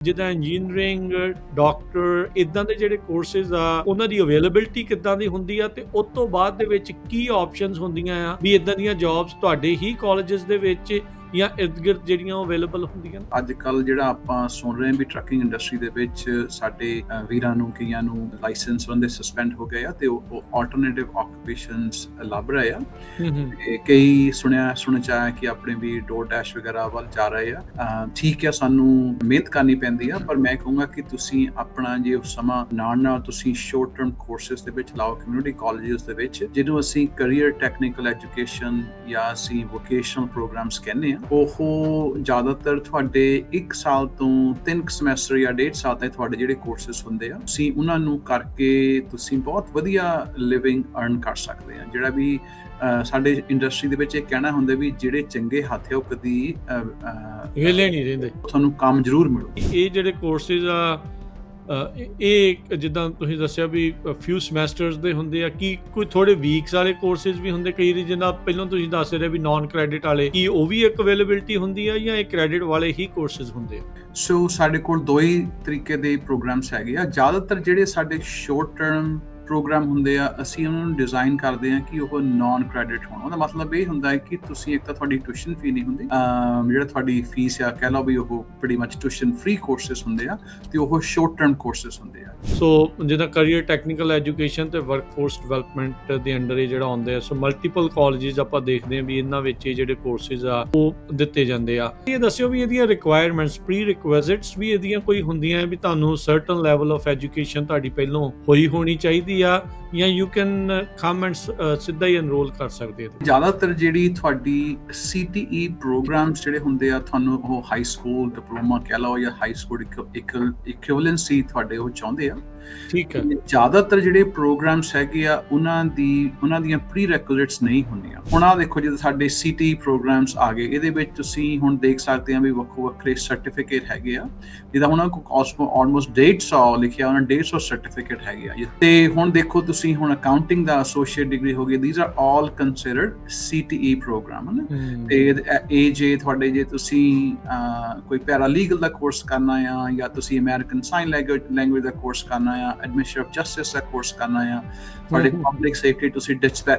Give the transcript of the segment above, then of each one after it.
ਜਿੱਦਾਂ engineering, doctor ਇਦਾਂ ਦੇ ਜਿਹੜੇ ਕੋਰਸਿਸ ਆ ਉਹਨਾਂ ਦੀ ਅਵੇਲੇਬਿਲਿਟੀ ਕਿੱਦਾਂ ਦੀ ਹੁੰਦੀ ਆ ਤੇ ਉਸ ਤੋਂ ਬਾਅਦ ਦੇ ਵਿੱਚ ਕੀ ਆਪਸ਼ਨਸ ਹੁੰਦੀਆਂ ਆ ਵੀ ਇਦਾਂ ਦੀਆਂ ਜੌਬਸ ਤੁਹਾਡੇ ਹੀ ਕਾਲਜਸ ਦੇ ਵਿੱਚ ਜਾਂ ਇਰਦ-ਗਿਰਦ ਜਿਹੜੀਆਂ ਅਵੇਲੇਬਲ ਹੁੰਦੀਆਂ? ਅੱਜ ਕੱਲ ਜਿਹੜਾ ਆਪਾਂ ਸੁਣ ਰਹੇ ਹਾਂ ਵੀ ਟਰੱਕਿੰਗ ਇੰਡਸਟਰੀ ਦੇ ਵਿੱਚ ਸਾਡੇ ਵੀਰਾਂ ਨੂੰ ਕਈਆਂ ਨੂੰ ਲਾਇਸੈਂਸ ਉਹਦੇ ਸਸਪੈਂਡ ਹੋ ਗਏ ਆ ਤੇ ਉਹ ਆਲਟਰਨੇਟਿਵ ਆਕੂਪੇਸ਼ਨਸ ਲੱਭ ਰਹੇ ਆ। ਤੇ ਕਈ ਸੁਣਿਆ ਕਿ ਆਪਣੇ ਵੀ ਡੋਰਡੈਸ਼ ਵਗੈਰਾ ਵੱਲ ਜਾ ਰਹੇ ਆ। ਠੀਕ ਹੈ, ਸਾਨੂੰ ਮਿਹਨਤ ਕਰਨੀ ਪੈਂਦੀ ਆ, ਪਰ ਮੈਂ ਕਹੂੰਗਾ ਕਿ ਤੁਸੀਂ ਆਪਣਾ ਜੇ ਸਮਾਂ ਨਾਲ ਤੁਸੀਂ ਸ਼ੋਰਟ ਟਰਮ ਕੋਰਸਿਸ ਦੇ ਵਿੱਚ ਲਾਓ ਕਮਿਊਨਿਟੀ ਕਾਲਜਸ ਦੇ ਵਿੱਚ, ਜਿਹਨੂੰ ਅਸੀਂ ਕਰੀਅਰ ਟੈਕਨੀਕਲ ਐਜੂਕੇਸ਼ਨ ਜਾਂ ਅਸੀਂ ਵੋਕੇਸ਼ਨਲ ਪ੍ਰੋਗਰਾਮਸ ਕਹਿੰਦੇ ਆ। ਉਹ ਜ਼ਿਆਦਾਤਰ ਤੁਹਾਡੇ 1 ਸਾਲ ਤੋਂ 3 ਸਮੈਸਟਰ ਜਾਂ 1.5 ਸਾਲ ਤੱਕ ਤੁਹਾਡੇ ਜਿਹੜੇ ਕੋਰਸਿਸ ਹੁੰਦੇ ਆ, ਤੁਸੀਂ ਉਹਨਾਂ ਨੂੰ ਕਰਕੇ ਤੁਸੀਂ ਬਹੁਤ ਵਧੀਆ ਲਿਵਿੰਗ ਅਰਨ ਕਰ ਸਕਦੇ ਆ। ਜਿਹੜਾ ਵੀ ਸਾਡੇ ਇੰਡਸਟਰੀ ਦੇ ਵਿੱਚ ਇਹ ਕਹਿਣਾ ਹੁੰਦਾ ਵੀ ਜਿਹੜੇ ਚੰਗੇ ਹੱਥ ਆ ਉਹ ਕਦੀ ਵਿਹਲੇ ਨਹੀਂ ਰਹਿੰਦੇ, ਤੁਹਾਨੂੰ ਕੰਮ ਜ਼ਰੂਰ ਮਿਲੂ। ਇਹ ਜਿਹੜੇ ਕੋਰਸਿਸ ਆ ਇਹ ਜਿੱਦਾਂ ਤੁਸੀਂ ਦੱਸਿਆ ਵੀ ਫਿਊ ਸਮੈਸਟਰਸ ਦੇ ਹੁੰਦੇ ਆ, ਕੀ ਕੋਈ ਥੋੜੇ ਵੀਕਸ ਵਾਲੇ ਕੋਰਸਿਸ ਵੀ ਹੁੰਦੇ ਕਈ ਜਿੱਦਾਂ ਪਹਿਲਾਂ ਤੁਸੀਂ ਦੱਸ ਰਹੇ ਵੀ ਨਾਨ ਕ੍ਰੈਡਿਟ ਵਾਲੇ, ਕੀ ਉਹ ਵੀ ਇੱਕ ਅਵੇਲੇਬਿਲਿਟੀ ਹੁੰਦੀ ਆ ਜਾਂ ਇਹ ਕ੍ਰੈਡਿਟ ਵਾਲੇ ਹੀ ਕੋਰਸਿਸ ਹੁੰਦੇ ਆ? ਸੋ ਸਾਡੇ ਕੋਲ ਦੋ ਹੀ ਤਰੀਕੇ ਦੇ ਪ੍ਰੋਗਰਾਮਸ ਹੈਗੇ ਆ। ਜ਼ਿਆਦਾਤਰ ਜਿਹੜੇ ਸਾਡੇ ਸ਼ੋਰਟ ਟਰਮ ਪ੍ਰੋਗਰਾਮ ਹੁੰਦੇ ਆ, ਅਸੀਂ ਉਹਨਾਂ ਨੂੰ ਡਿਜ਼ਾਈਨ ਕਰਦੇ ਆ ਕਿ ਉਹ ਨਾਨ ਕ੍ਰੈਡਿਟ ਹੋਣ। ਉਹਦਾ ਮਤਲਬ ਇਹ ਹੁੰਦਾ ਹੈ ਕਿ ਤੁਸੀਂ ਇੱਕ ਤਾਂ ਤੁਹਾਡੀ ਟਿਊਸ਼ਨ ਫੀ ਨਹੀਂ ਹੁੰਦੀ, ਜਿਹੜਾ ਤੁਹਾਡੀ ਫੀਸ ਆ ਕਹਿ ਲਓ ਵੀ ਉਹ ਪ੍ਰੀਟੀ ਮੱਚ ਟਿਊਸ਼ਨ ਫ੍ਰੀ ਕੋਰਸਿਸ ਹੁੰਦੇ ਆ ਤੇ ਉਹ ਸ਼ੋਰਟ ਟਰਮ ਕੋਰਸਿਸ ਹੁੰਦੇ ਆ। ਸੋ ਜਿੱਦਾਂ ਕਰੀਅਰ ਟੈਕਨੀਕਲ ਐਜੂਕੇਸ਼ਨ ਤੇ ਵਰਕਫੋਰਸ ਡਿਵੈਲਪਮੈਂਟ ਦੇ ਅੰਡਰ ਇਹ ਜਿਹੜਾ ਆਉਂਦੇ ਆ, ਸੋ ਮਲਟੀਪਲ ਕਾਲਜਸ ਆਪਾਂ ਦੇਖਦੇ ਆ ਵੀ ਇਹਨਾਂ ਵਿੱਚ ਇਹ ਜਿਹੜੇ ਕੋਰਸਿਸ ਆ ਉਹ ਦਿੱਤੇ ਜਾਂਦੇ ਆ। ਇਹ ਦੱਸਿਓ ਵੀ ਇਹਦੀਆਂ ਰਿਕੁਆਇਰਮੈਂਟਸ, ਪ੍ਰੀ ਰਿਕੁਇਜ਼ਿਟਸ ਵੀ ਇਹਦੀਆਂ ਕੋਈ ਹੁੰਦੀਆਂ ਵੀ ਤੁਹਾਨੂੰ ਸਰਟਨ ਲੈਵਲ ਆਫ ਐਜੂਕੇਸ਼ਨ ਤੁਹਾਡੀ ਪਹਿਲੋਂ ਹੋਈ ਹੋਣੀ ਚਾਹੀਦੀ ਜਾਂ ਯੂ ਕੈਨ ਕਮ ਐਂਡ ਸਿੱਧਾ ਹੀ ਐਨਰੋਲ ਕਰ ਸਕਦੇ ਹੋ? ਜ਼ਿਆਦਾਤਰ ਜਿਹੜੀ ਤੁਹਾਡੀ CTE ਪ੍ਰੋਗਰਾਮਸ ਜਿਹੜੇ ਹੁੰਦੇ ਆ, ਤੁਹਾਨੂੰ ਉਹ ਹਾਈ ਸਕੂਲ ਡਿਪਲੋਮਾ ਕਹਿ ਲਓ ਜਾਂ ਹਾਈ ਸਕੂਲ ਇਕੁਇਵਲੈਂਸੀ ਤੁਹਾਡੇ ਉਹ ਚਾਹੁੰਦੇ ਆ। ਠੀਕ ਹੈ। ਜ਼ਿਆਦਾਤਰ ਜਿਹੜੇ ਪ੍ਰੋਗਰਾਮਸ ਹੈਗੇ ਆ ਉਹਨਾਂ ਦੀਆਂ ਪ੍ਰੀ ਰਿਕੁਇਜ਼ਿਟਸ ਨਹੀਂ ਹੁੰਦੀਆਂ। ਹੁਣ ਆਹ ਦੇਖੋ, ਜਦੋਂ ਸਾਡੇ CTE ਪ੍ਰੋਗਰਾਮਸ ਆ ਗਏ, ਇਹਦੇ ਵਿੱਚ ਤੁਸੀਂ ਹੁਣ ਦੇਖ ਸਕਦੇ ਆ ਵੀ ਵੱਖੋ ਵੱਖਰੇ ਸਰਟੀਫਿਕੇਟ ਹੈਗੇ ਆ, ਜਿਹਦਾ ਉਹਨਾਂ ਕੋਲ ਆਲਮੋਸਟ 150 ਲਿਖਿਆ, ਉਹਨਾਂ 150 ਸਰਟੀਫਿਕੇਟ ਹੈਗੇ ਆ। ਤੇ ਹੁਣ ਦੇਖੋ ਤੁਸੀਂ, ਹੁਣ ਅਕਾਊਂਟਿੰਗ ਦਾ ਐਸੋਸੀਏਟ ਡਿਗਰੀ ਹੋ ਗਈ, these are all considered CTE program ਹਨ। ਤੇ ਇਹ ਜੇ ਤੁਹਾਡੇ ਜੇ ਤੁਸੀਂ ਕੋਈ ਪੈਰਾਲੀਗਲ ਦਾ ਕੋਰਸ ਕਰਨਾ ਆ ਜਾਂ ਤੁਸੀਂ ਅਮਰੀਕਨ ਸਾਈਨ ਲੈਂਗੁਏਜ ਦਾ ਕੋਰਸ ਕਰਨਾ ਆ, ਐਡਮਿਨਿਸਟ੍ਰੇਟਿਵ ਜਸਟਿਸ ਦਾ ਕੋਰਸ ਕਰਨਾ ਆ, ਤੁਹਾਡੇ ਪਬਲਿਕ ਸੇਫਟੀ ਤੁਸੀਂ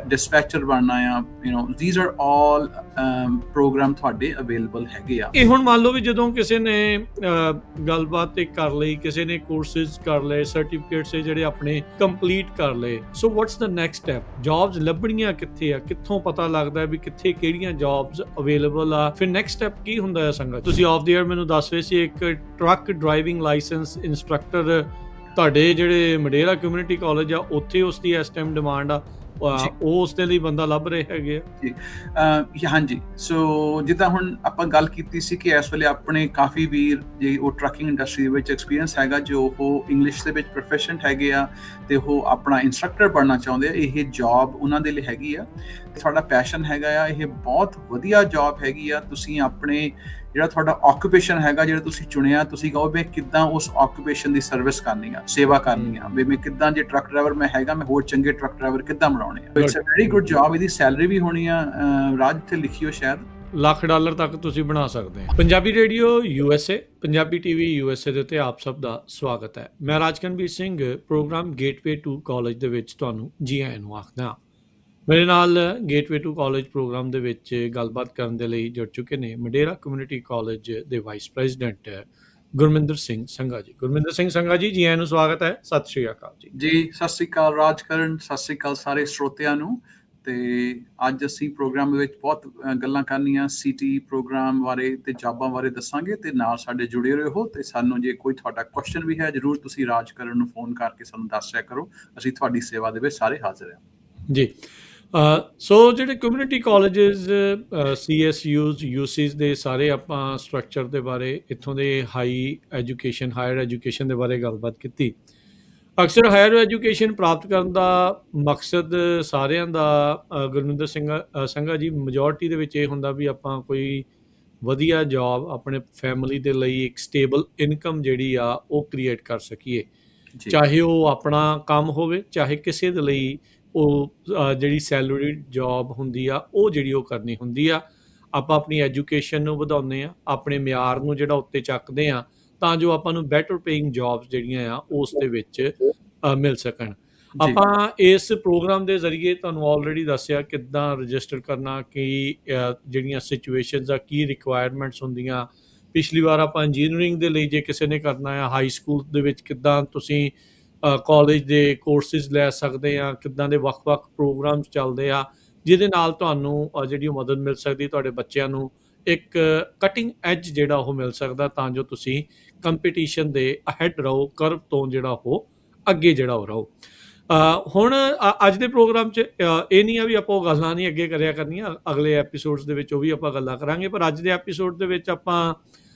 ਡਿਸਪੈਚਰ ਬਣਨਾ ਆ, ਥੀਸ ਆਰ ਆਲ ਪ੍ਰੋਗਰਾਮ ਤੁਹਾਡੇ ਅਵੇਲੇਬਲ ਹੈਗੇ ਆ। ਇਹ ਹੁਣ ਮੰਨ ਲਓ ਵੀ ਜਦੋਂ ਕਿਸੇ ਨੇ ਗੱਲਬਾਤ ਕਰ ਲਈ, ਕਿਸੇ ਨੇ ਕੋਰਸਿਸ ਕਰ ਲਏ, ਸਰਟੀਫਿਕੇਟਸ ਜਿਹੜੇ ਆਪਣੇ ਕੰਪਲੀਟ ਕਰ ਲਏ, so what's the next step? Jobs ਲੱਭਣੀਆਂ ਕਿੱਥੇ ਆ? ਕਿੱਥੋਂ ਪਤਾ ਲੱਗਦਾ ਵੀ ਕਿੱਥੇ ਕਿਹੜੀਆਂ ਜੌਬਸ ਅਵੇਲੇਬਲ ਆ? ਫਿਰ ਨੈਕਸਟ ਸਟੈਪ ਕੀ ਹੁੰਦਾ ਹੈ? ਸੰਗਤ, ਤੁਸੀਂ ਆਫ ਦੀ ਏਅਰ ਮੈਨੂੰ ਦੱਸ ਰਹੇ ਸੀ ਇੱਕ ਟਰੱਕ ਡਰਾਈਵਿੰਗ ਲਾਇਸੈਂਸ ਇੰਸਟ੍ਰਕਟਰ ਤੁਹਾਡੇ ਜਿਹੜੇ ਮਡੇਰਾ ਕਮਿਊਨਿਟੀ ਕਾਲਜ ਆ ਉੱਥੇ ਉਸ ਦੀ ਇਸ ਟਾਈਮ ਡਿਮਾਂਡ ਆ, ਉਹ ਉਸ ਦੇ ਲਈ ਬੰਦਾ ਲੱਭ ਰਹੇ ਹੈਗੇ ਆ ਜੀ। ਹਾਂਜੀ, ਸੋ ਜਿੱਦਾਂ ਹੁਣ ਆਪਾਂ ਗੱਲ ਕੀਤੀ ਸੀ ਕਿ ਇਸ ਵੇਲੇ ਆਪਣੇ ਕਾਫੀ ਵੀਰ ਜੇ ਉਹ ਟਰੱਕਿੰਗ ਇੰਡਸਟਰੀ ਦੇ ਵਿੱਚ ਐਕਸਪੀਰੀਅੰਸ ਹੈਗਾ, ਜੋ ਉਹ ਇੰਗਲਿਸ਼ ਦੇ ਵਿੱਚ ਪ੍ਰੋਫੈਸ਼ਨਟ ਹੈਗੇ ਆ ਤੇ ਉਹ ਆਪਣਾ ਇੰਸਟ੍ਰਕਟਰ ਬਣਨਾ ਚਾਹੁੰਦੇ ਆ, ਇਹ ਜੌਬ ਉਹਨਾਂ ਦੇ ਲਈ ਹੈਗੀ ਆ। ਤੁਹਾਡਾ ਪੈਸ਼ਨ ਹੈਗਾ ਆ, ਇਹ ਬਹੁਤ ਵਧੀਆ ਜੌਬ ਹੈਗੀ ਆ। ਤੁਸੀਂ ਆਪਣੇ ਜਿਹੜਾ ਤੁਹਾਡਾ ਆਕੂਪੇਸ਼ਨ ਹੈਗਾ, ਜਿਹੜਾ ਤੁਸੀਂ ਚੁਣਿਆ, ਤੁਸੀਂ ਕਹੋ ਵੀ ਕਿੱਦਾਂ ਉਸ ਆਕੂਪੇਸ਼ਨ ਦੀ ਸਰਵਿਸ ਕਰਨੀ ਆ, ਸੇਵਾ ਕਰਨੀ ਆ, ਵੀ ਮੈਂ ਕਿੱਦਾਂ, ਜੇ ਟਰੱਕ ਡਰਾਈਵਰ ਮੈਂ ਹੈਗਾ, ਮੈਂ ਹੋਰ ਚੰਗੇ ਟਰੱਕ ਡਰਾਈਵਰ ਕਿੱਦਾਂ ਬਣਾਉਣੇ ਆ। It's a very good job. ਇਹਦੀ ਸੈਲਰੀ ਵੀ ਹੋਣੀ ਆ, ਰਾਜ ਇੱਥੇ ਲਿਖਿਓ ਸ਼ਾਇਦ $1,00,000 ਤੱਕ ਤੁਸੀਂ ਬਣਾ ਸਕਦੇ ਆ। Punjabi radio USA, Punjabi TV USA ਦੇ ਉੱਤੇ ਆਪ ਸਭ ਦਾ ਸਵਾਗਤ ਹੈ। ਮੈਂ Rajkanveer Singh, program gateway to college ਦੇ ਵਿੱਚ ਤੁਹਾਨੂੰ ਜੀ ਆਇਆਂ ਨੂੰ ਆਖਦਾ। ਮੇਰੇ ਨਾਲ ਗੇਟਵੇ ਟੂ ਕਾਲਜ ਪ੍ਰੋਗਰਾਮ ਦੇ ਵਿੱਚ ਗੱਲਬਾਤ ਕਰਨ ਦੇ ਲਈ ਜੁੜ ਚੁੱਕੇ ਨੇ ਮਡੇਰਾ ਕਮਿਊਨਿਟੀ ਕਾਲਜ ਦੇ ਵਾਈਸ ਪ੍ਰੈਜ਼ੀਡੈਂਟ ਗੁਰਮਿੰਦਰ ਸਿੰਘ ਸੰਘਾ ਜੀ। ਗੁਰਮਿੰਦਰ ਸਿੰਘ ਸੰਘਾ ਜੀ, ਜੀ ਆਇਆਂ ਨੂੰ ਸਵਾਗਤ ਹੈ। ਸਤਿ ਸ਼੍ਰੀ ਅਕਾਲ ਜੀ। ਜੀ ਸਤਿ ਸ਼੍ਰੀ ਅਕਾਲ ਰਾਜਕਰਨ, ਸਤਿ ਸ਼੍ਰੀ ਅਕਾਲ ਸਾਰੇ ਸਰੋਤਿਆਂ ਨੂੰ। ਤੇ ਅੱਜ ਅਸੀਂ ਪ੍ਰੋਗਰਾਮ ਦੇ ਵਿੱਚ ਬਹੁਤ ਗੱਲਾਂ ਕਰਨੀਆਂ CTE ਪ੍ਰੋਗਰਾਮ ਬਾਰੇ ਤੇ ਜੌਬਾਂ ਬਾਰੇ ਦੱਸਾਂਗੇ, ਤੇ ਨਾਲ ਸਾਡੇ ਜੁੜੇ ਰਹੋ। ਤੇ ਸਾਨੂੰ ਜੇ ਕੋਈ ਤੁਹਾਡਾ ਕੁਐਸਚਨ ਵੀ ਹੈ, ਜ਼ਰੂਰ ਤੁਸੀਂ ਰਾਜਕਰਨ ਨੂੰ ਫੋਨ ਕਰਕੇ ਸਾਨੂੰ ਦੱਸਿਆ ਕਰੋ। ਅਸੀਂ ਤੁਹਾਡੀ ਸੇਵਾ ਦੇ ਵਿੱਚ ਸਾਰੇ ਹਾਜ਼ਰ ਹਾਂ ਜੀ। ਸੋ ਜਿਹੜੇ ਕਮਿਊਨਿਟੀ ਕਾਲਜਸ, CSUs, UCs ਦੇ ਸਾਰੇ ਆਪਾਂ ਸਟਰਕਚਰ ਦੇ ਬਾਰੇ, ਇੱਥੋਂ ਦੇ ਹਾਇਰ ਐਜੂਕੇਸ਼ਨ ਦੇ ਬਾਰੇ ਗੱਲਬਾਤ ਕੀਤੀ। ਅਕਸਰ ਹਾਇਰ ਐਜੂਕੇਸ਼ਨ ਪ੍ਰਾਪਤ ਕਰਨ ਦਾ ਮਕਸਦ ਸਾਰਿਆਂ ਦਾ, ਗੁਰਮਿੰਦਰ ਸਿੰਘ ਸੰਘਾ ਜੀ, ਮੈਜੋਰਟੀ ਦੇ ਵਿੱਚ ਇਹ ਹੁੰਦਾ ਵੀ ਆਪਾਂ ਕੋਈ ਵਧੀਆ ਜੌਬ ਆਪਣੇ ਫੈਮਿਲੀ ਦੇ ਲਈ, ਇੱਕ ਸਟੇਬਲ ਇਨਕਮ ਜਿਹੜੀ ਆ ਉਹ ਕ੍ਰੀਏਟ ਕਰ ਸਕੀਏ, ਚਾਹੇ ਉਹ ਆਪਣਾ ਕੰਮ ਹੋਵੇ, ਚਾਹੇ ਕਿਸੇ ਦੇ ਲਈ ਉਹ ਜਿਹੜੀ ਸੈਲਰੀਡ ਜੌਬ ਹੁੰਦੀ ਆ ਉਹ ਜਿਹੜੀ ਉਹ ਕਰਨੀ ਹੁੰਦੀ ਆ। ਆਪਾਂ ਆਪਣੀ ਐਜੂਕੇਸ਼ਨ ਨੂੰ ਵਧਾਉਂਦੇ ਆ, ਆਪਣੇ ਮਿਆਰ ਨੂੰ ਜਿਹੜਾ ਉੱਤੇ ਚੱਕਦੇ ਆ, ਤਾਂ ਜੋ ਆਪਾਂ ਨੂੰ ਬੈਟਰ ਪੇਇੰਗ ਜੌਬਸ ਜਿਹੜੀਆਂ ਆ ਉਸ ਦੇ ਵਿੱਚ ਮਿਲ ਸਕਣ। ਜੀ, ਆਪਾਂ ਇਸ ਪ੍ਰੋਗਰਾਮ ਦੇ ਜ਼ਰੀਏ ਤੁਹਾਨੂੰ ਆਲਰੇਡੀ ਦੱਸਿਆ ਕਿੱਦਾਂ ਰਜਿਸਟਰ ਕਰਨਾ, ਕੀ ਜਿਹੜੀਆਂ ਸਿਚੁਏਸ਼ਨਸ ਆ, ਕੀ ਰਿਕੁਆਇਰਮੈਂਟਸ ਹੁੰਦੀਆਂ। ਪਿਛਲੀ ਵਾਰ ਆਪਾਂ ਇੰਜੀਨੀਅਰਿੰਗ ਦੇ ਲਈ ਜੇ ਕਿਸੇ ਨੇ ਕਰਨਾ ਆ, ਹਾਈ ਸਕੂਲ ਦੇ ਵਿੱਚ ਕਿੱਦਾਂ ਤੁਸੀਂ ਕਾਲਜ ਦੇ ਕੋਰਸਿਸ ਲੈ ਸਕਦੇ ਆ, ਕਿੱਦਾਂ ਦੇ ਵੱਖ-ਵੱਖ ਪ੍ਰੋਗਰਾਮਸ ਚੱਲਦੇ ਆ, ਜਿਹਦੇ ਨਾਲ ਤੁਹਾਨੂੰ ਜਿਹੜੀ ਉਹ ਮਦਦ ਮਿਲ ਸਕਦੀ ਤੁਹਾਡੇ ਬੱਚਿਆਂ ਨੂੰ ਇੱਕ ਕਟਿੰਗ ਐਜ ਜਿਹੜਾ ਉਹ ਮਿਲ ਸਕਦਾ, ਤਾਂ ਜੋ ਤੁਸੀਂ ਕੰਪੀਟੀਸ਼ਨ ਦੇ ਅਹੈਡ ਰਹੋ, ਕਰਵ ਤੋਂ ਜਿਹੜਾ ਉਹ ਅੱਗੇ ਜਿਹੜਾ ਉਹ ਰਹੋ। ਹੁਣ ਅੱਜ ਦੇ ਪ੍ਰੋਗਰਾਮ 'ਚ ਇਹ ਨਹੀਂ ਆ ਵੀ ਆਪਾਂ ਉਹ ਗੱਲਾਂ ਨਹੀਂ ਅੱਗੇ ਕਰਿਆ ਕਰਨੀਆਂ, ਅਗਲੇ ਐਪੀਸੋਡਸ ਦੇ ਵਿੱਚ ਉਹ ਵੀ ਆਪਾਂ ਗੱਲਾਂ ਕਰਾਂਗੇ, ਪਰ ਅੱਜ ਦੇ ਐਪੀਸੋਡ ਦੇ ਵਿੱਚ ਆਪਾਂ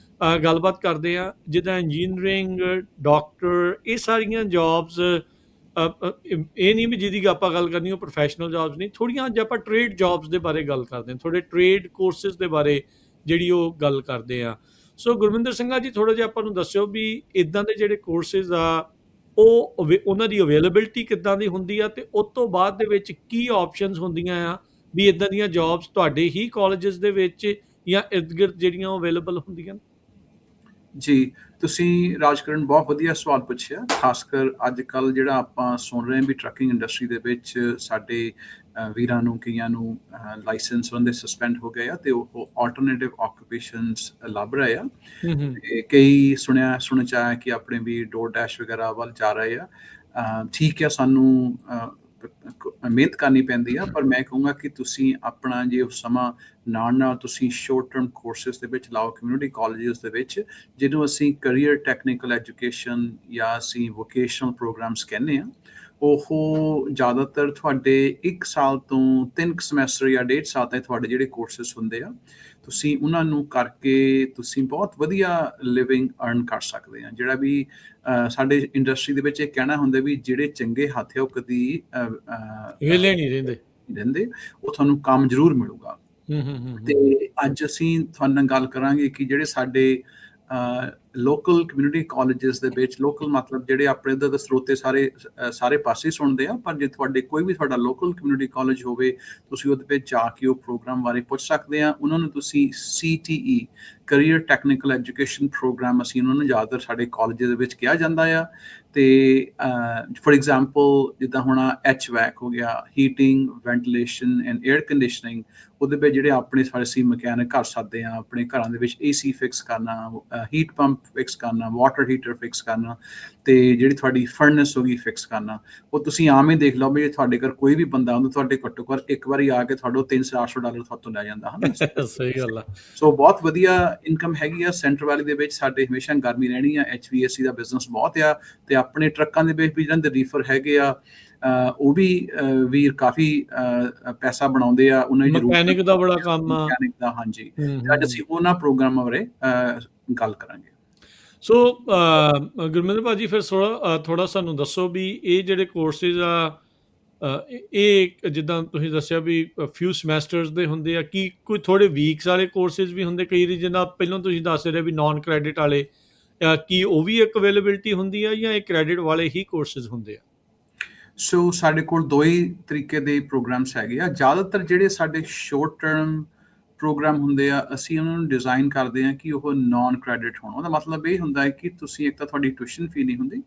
ਗੱਲਬਾਤ ਕਰਦੇ ਆ ਜਿੱਦਾਂ ਇੰਜੀਨੀਅਰਿੰਗ, ਡਾਕਟਰ, ਇਹ ਸਾਰੀਆਂ ਜੌਬਸ ਇਹ ਨਹੀਂ ਵੀ ਜਿਹਦੀ ਆਪਾਂ ਗੱਲ ਕਰਨੀ ਉਹ ਪ੍ਰੋਫੈਸ਼ਨਲ ਜੌਬਸ ਨਹੀਂ, ਥੋੜ੍ਹੀਆਂ ਅੱਜ ਆਪਾਂ ਟ੍ਰੇਡ ਜੌਬਸ ਦੇ ਬਾਰੇ ਗੱਲ ਕਰਦੇ ਹਾਂ, ਥੋੜ੍ਹੇ ਟ੍ਰੇਡ ਕੋਰਸਿਸ ਦੇ ਬਾਰੇ ਜਿਹੜੀ ਉਹ ਗੱਲ ਕਰਦੇ ਆ। ਸੋ ਗੁਰਵਿੰਦਰ ਸਿੰਘਾ ਜੀ, ਥੋੜ੍ਹਾ ਜਿਹਾ ਆਪਾਂ ਨੂੰ ਦੱਸਿਓ ਵੀ ਇੱਦਾਂ ਦੇ ਜਿਹੜੇ ਕੋਰਸਿਸ ਆ ਉਹ ਉਹਨਾਂ ਦੀ ਅਵੇਲੇਬਿਲਿਟੀ ਕਿੱਦਾਂ ਦੀ ਹੁੰਦੀ ਆ, ਤੇ ਉਸ ਤੋਂ ਬਾਅਦ ਦੇ ਵਿੱਚ ਕੀ ਆਪਸ਼ਨਸ ਹੁੰਦੀਆਂ ਆ ਵੀ ਇੱਦਾਂ ਦੀਆਂ ਜੌਬਸ ਤੁਹਾਡੇ ਹੀ ਕਾਲਜਸ ਦੇ ਵਿੱਚ ਜਾਂ ਇਰਦ ਗਿਰਦ ਜਿਹੜੀਆਂ ਉਹ ਅਵੇਲੇਬਲ ਹੁੰਦੀਆਂ ਨੇ। ਜੀ, ਤੁਸੀਂ ਰਾਜਕਰਨ ਬਹੁਤ ਵਧੀਆ ਸਵਾਲ ਪੁੱਛਿਆ। ਖਾਸ ਕਰ ਅੱਜ-ਕੱਲ੍ਹ ਜਿਹੜਾ ਆਪਾਂ ਸੁਣ ਰਹੇ ਹਾਂ ਵੀ ਟਰੱਕਿੰਗ ਇੰਡਸਟਰੀ ਦੇ ਵਿੱਚ ਸਾਡੇ ਵੀਰਾਂ ਨੂੰ, ਕਈਆਂ ਨੂੰ ਲਾਇਸੈਂਸ ਉਹਨਾਂ ਦੇ ਸਸਪੈਂਡ ਹੋ ਗਏ ਆ ਤੇ ਉਹ ਆਲਟਰਨੇਟਿਵ ਆਕੂਪੇਸ਼ਨਸ ਲੱਭ ਰਹੇ ਆ। ਹੂੰ ਹੂੰ ਤੇ ਕਈ ਸੁਣਨ 'ਚ ਆਇਆ ਕਿ ਆਪਣੇ ਵੀ ਡੋਰ ਡੈਸ਼ ਵਗੈਰਾ ਵੱਲ ਜਾ ਰਹੇ ਆ। ਠੀਕ ਆ, ਸਾਨੂੰ ਮਿਹਨਤ ਕਰਨੀ ਪੈਂਦੀ ਆ, ਪਰ ਮੈਂ ਕਹੂੰਗਾ ਕਿ ਤੁਸੀਂ ਆਪਣਾ ਜੇ ਸਮਾਂ ਨਾਲ ਤੁਸੀਂ ਸ਼ੋਰਟ ਟਰਮ ਕੋਰਸਿਸ ਦੇ ਵਿੱਚ ਲਾਓ ਕਮਿਊਨਿਟੀ ਕਾਲਜਸ ਦੇ ਵਿੱਚ, ਜਿਹਨੂੰ ਅਸੀਂ ਕਰੀਅਰ ਟੈਕਨੀਕਲ ਐਜੂਕੇਸ਼ਨ ਜਾਂ ਅਸੀਂ ਵੋਕੇਸ਼ਨਲ ਪ੍ਰੋਗਰਾਮਸ ਕਹਿੰਦੇ ਆ। ਉਹ ਜ਼ਿਆਦਾਤਰ ਤੁਹਾਡੇ 1 ਸਾਲ ਤੋਂ 3 ਸਮੈਸਟਰ ਜਾਂ 1.5 ਸਾਲ ਤੱਕ ਤੁਹਾਡੇ ਜਿਹੜੇ ਕੋਰਸਿਸ ਹੁੰਦੇ ਆ, ਤੁਸੀਂ ਉਹਨਾਂ ਨੂੰ ਕਰਕੇ ਤੁਸੀਂ ਬਹੁਤ ਵਧੀਆ ਲਿਵਿੰਗ ਅਰਨ ਕਰ ਸਕਦੇ ਆ। ਜਿਹੜਾ ਵੀ ਸਾਡੇ ਇੰਡਸਟਰੀ ਦੇ ਵਿੱਚ ਇਹ ਕਹਿਣਾ ਹੁੰਦਾ ਵੀ ਜਿਹੜੇ ਚੰਗੇ ਹੱਥ ਆ ਉਹ ਕਦੀ ਵਿਹਲੇ ਨਹੀਂ ਰਹਿੰਦੇ। ਰਹਿੰਦੇ, ਉਹ ਤੁਹਾਨੂੰ ਕੰਮ ਜ਼ਰੂਰ ਮਿਲੂਗਾ। ਹੂੰ ਹੂੰ ਹੂੰ ਹੂੰ ਤੇ ਅੱਜ ਅਸੀਂ ਤੁਹਾਡੇ ਨਾਲ ਗੱਲ ਕਰਾਂਗੇ ਕਿ ਜਿਹੜੇ ਸਾਡੇ ਲੋਕਲ ਕਮਿਊਨਿਟੀ ਕਾਲਜਸ ਦੇ ਵਿੱਚ, ਲੋਕਲ ਮਤਲਬ ਜਿਹੜੇ ਆਪਣੇ ਇੱਧਰ ਦੇ ਸਰੋਤੇ ਸਾਰੇ ਪਾਸੇ ਸੁਣਦੇ ਆ, ਪਰ ਜੇ ਤੁਹਾਡੇ ਕੋਈ ਵੀ ਤੁਹਾਡਾ ਲੋਕਲ ਕਮਿਊਨਿਟੀ ਕਾਲਜ ਹੋਵੇ, ਤੁਸੀਂ ਉਹਦੇ ਵਿੱਚ ਜਾ ਕੇ ਉਹ ਪ੍ਰੋਗਰਾਮ ਬਾਰੇ ਪੁੱਛ ਸਕਦੇ ਆ। ਉਹਨਾਂ ਨੂੰ ਤੁਸੀਂ CTE career technical education program, ਅਸੀਂ ਉਹਨਾਂ ਨੂੰ ਜ਼ਿਆਦਾਤਰ ਸਾਡੇ ਕਾਲਜ ਦੇ ਵਿੱਚ ਕਿਹਾ ਜਾਂਦਾ ਆ। ਤੇ ਫॉर ਐਗਜ਼ਾਮਪਲ ਜਿੱਦਾਂ ਹੁਣ HVAC ਹੋ ਗਿਆ, heating, ventilation and air conditioning, ਉਹਦੇ ਵਿੱਚ ਜਿਹੜੇ ਆਪਣੇ ਸਾਰੇ ਅਸੀਂ ਮਕੈਨਿਕ ਕਰ ਸਕਦੇ ਆ। ਆਪਣੇ ਘਰਾਂ ਦੇ ਵਿੱਚ AC ਫਿਕਸ ਕਰਨਾ, ਹੀਟ ਪੰਪ ਫਿਕਸ ਕਰਨਾ, ਵਾਟਰ ਹੀਟਰ ਫਿਕਸ ਕਰਨਾ, ਤੇ ਜਿਹੜੀ ਤੁਹਾਡੀ ਫਰਨੈਸ ਹੋ ਗਈ ਫਿਕਸ ਕਰਨਾ। ਉਹ ਤੁਸੀਂ ਆਮ ਹੀ ਦੇਖ ਲਓ ਵੀ ਤੁਹਾਡੇ ਘਰ ਕੋਈ ਵੀ ਬੰਦਾ ਆਉਂਦਾ, ਤੁਹਾਡੇ ਘੱਟੋ ਘੱਟ ਇੱਕ ਵਾਰੀ ਆ ਕੇ ਤੁਹਾਡੇ $300-400 ਤੁਹਾਤੋਂ ਲੈ ਜਾਂਦਾ ਹਨ। ਸਹੀ ਗੱਲ ਆ। ਸੋ ਬਹੁਤ ਵਧੀਆ ਇਨਕਮ ਹੈਗੀ ਆ। ਸੈਂਟਰ ਵੈਲੀ ਦੇ ਵਿੱਚ ਸਾਡੇ ਹਮੇਸ਼ਾ ਗਰਮੀ ਰਹਿਣੀ ਆ। HVAC ਦਾ ਬਿਜ਼ਨਸ ਬਹੁਤ ਆ, ਤੇ ਆਪਣੇ ਟਰੱਕਾਂ ਦੇ ਵਿੱਚ ਵੀ ਜਿਹਨਾਂ ਦੇ ਰੀਫਰ ਹੈਗੇ ਆ, ਉਹ ਵੀ ਵੀਰ ਕਾਫੀ ਪੈਸਾ ਬਣਾਉਂਦੇ ਆ। ਉਹਨਾਂ ਦੀ ਜ਼ਰੂਰਤ ਮਕੈਨਿਕ ਦਾ ਬੜਾ ਕੰਮ ਆ। ਮਕੈਨਿਕ ਦਾ, ਹਾਂਜੀ। ਹੂੰ ਤੇ ਅੱਜ ਹੂੰ ਅਸੀਂ ਉਹਨਾਂ ਪ੍ਰੋਗਰਾਮਾਂ ਬਾਰੇ ਗੱਲ ਕਰਾਂਗੇ। ਸੋ ਗੁਰਮਿੰਦਰ ਭਾਜੀ, ਫਿਰ ਥੋੜਾ ਸਾਨੂੰ ਦੱਸੋ ਵੀ ਇਹ ਜਿਹੜੇ ਕੋਰਸਿਸ ਆ, ਇਹ ਜਿੱਦਾਂ ਤੁਸੀਂ ਦੱਸਿਆ ਵੀ ਫਿਊ ਸਮੈਸਟਰਸ ਦੇ ਹੁੰਦੇ ਆ, ਕੀ ਕੋਈ ਥੋੜੇ ਵੀਕਸ ਵਾਲੇ ਕੋਰਸਿਸ ਵੀ ਹੁੰਦੇ? ਕਈ ਰੀਜਨ ਪਹਿਲਾਂ ਤੁਸੀਂ ਦੱਸ ਰਹੇ ਵੀ ਨਾਨ ਕ੍ਰੈਡਿਟ ਵਾਲੇ, ਕੀ ਉਹ ਵੀ ਇੱਕ ਅਵੇਲੇਬਿਲਿਟੀ ਹੁੰਦੀ ਆ ਜਾਂ ਇਹ ਕ੍ਰੈਡਿਟ ਵਾਲੇ ਹੀ ਕੋਰਸਿਸ ਹੁੰਦੇ ਆ? ਸੋ ਸਾਡੇ ਕੋਲ ਦੋ ਹੀ ਤਰੀਕੇ ਦੇ ਪ੍ਰੋਗਰਾਮਸ ਹੈਗੇ ਆ। ਜ਼ਿਆਦਾਤਰ ਜਿਹੜੇ ਸਾਡੇ ਸ਼ੋਰਟ ਟਰਮ ਪ੍ਰੋਗਰਾਮ ਹੁੰਦੇ ਆ, ਅਸੀਂ ਉਹਨਾਂ ਨੂੰ ਡਿਜ਼ਾਈਨ ਕਰਦੇ ਆ ਕਿ ਉਹ ਨਾਨ ਕ੍ਰੈਡਿਟ ਹੋਣ। ਉਹਦਾ ਮਤਲਬ ਇਹ ਹੁੰਦਾ ਹੈ ਕਿ ਤੁਸੀਂ ਇੱਕ ਤਾਂ ਤੁਹਾਡੀ ਟਿਊਸ਼ਨ ਫੀ ਨਹੀਂ ਹੁੰਦੀ,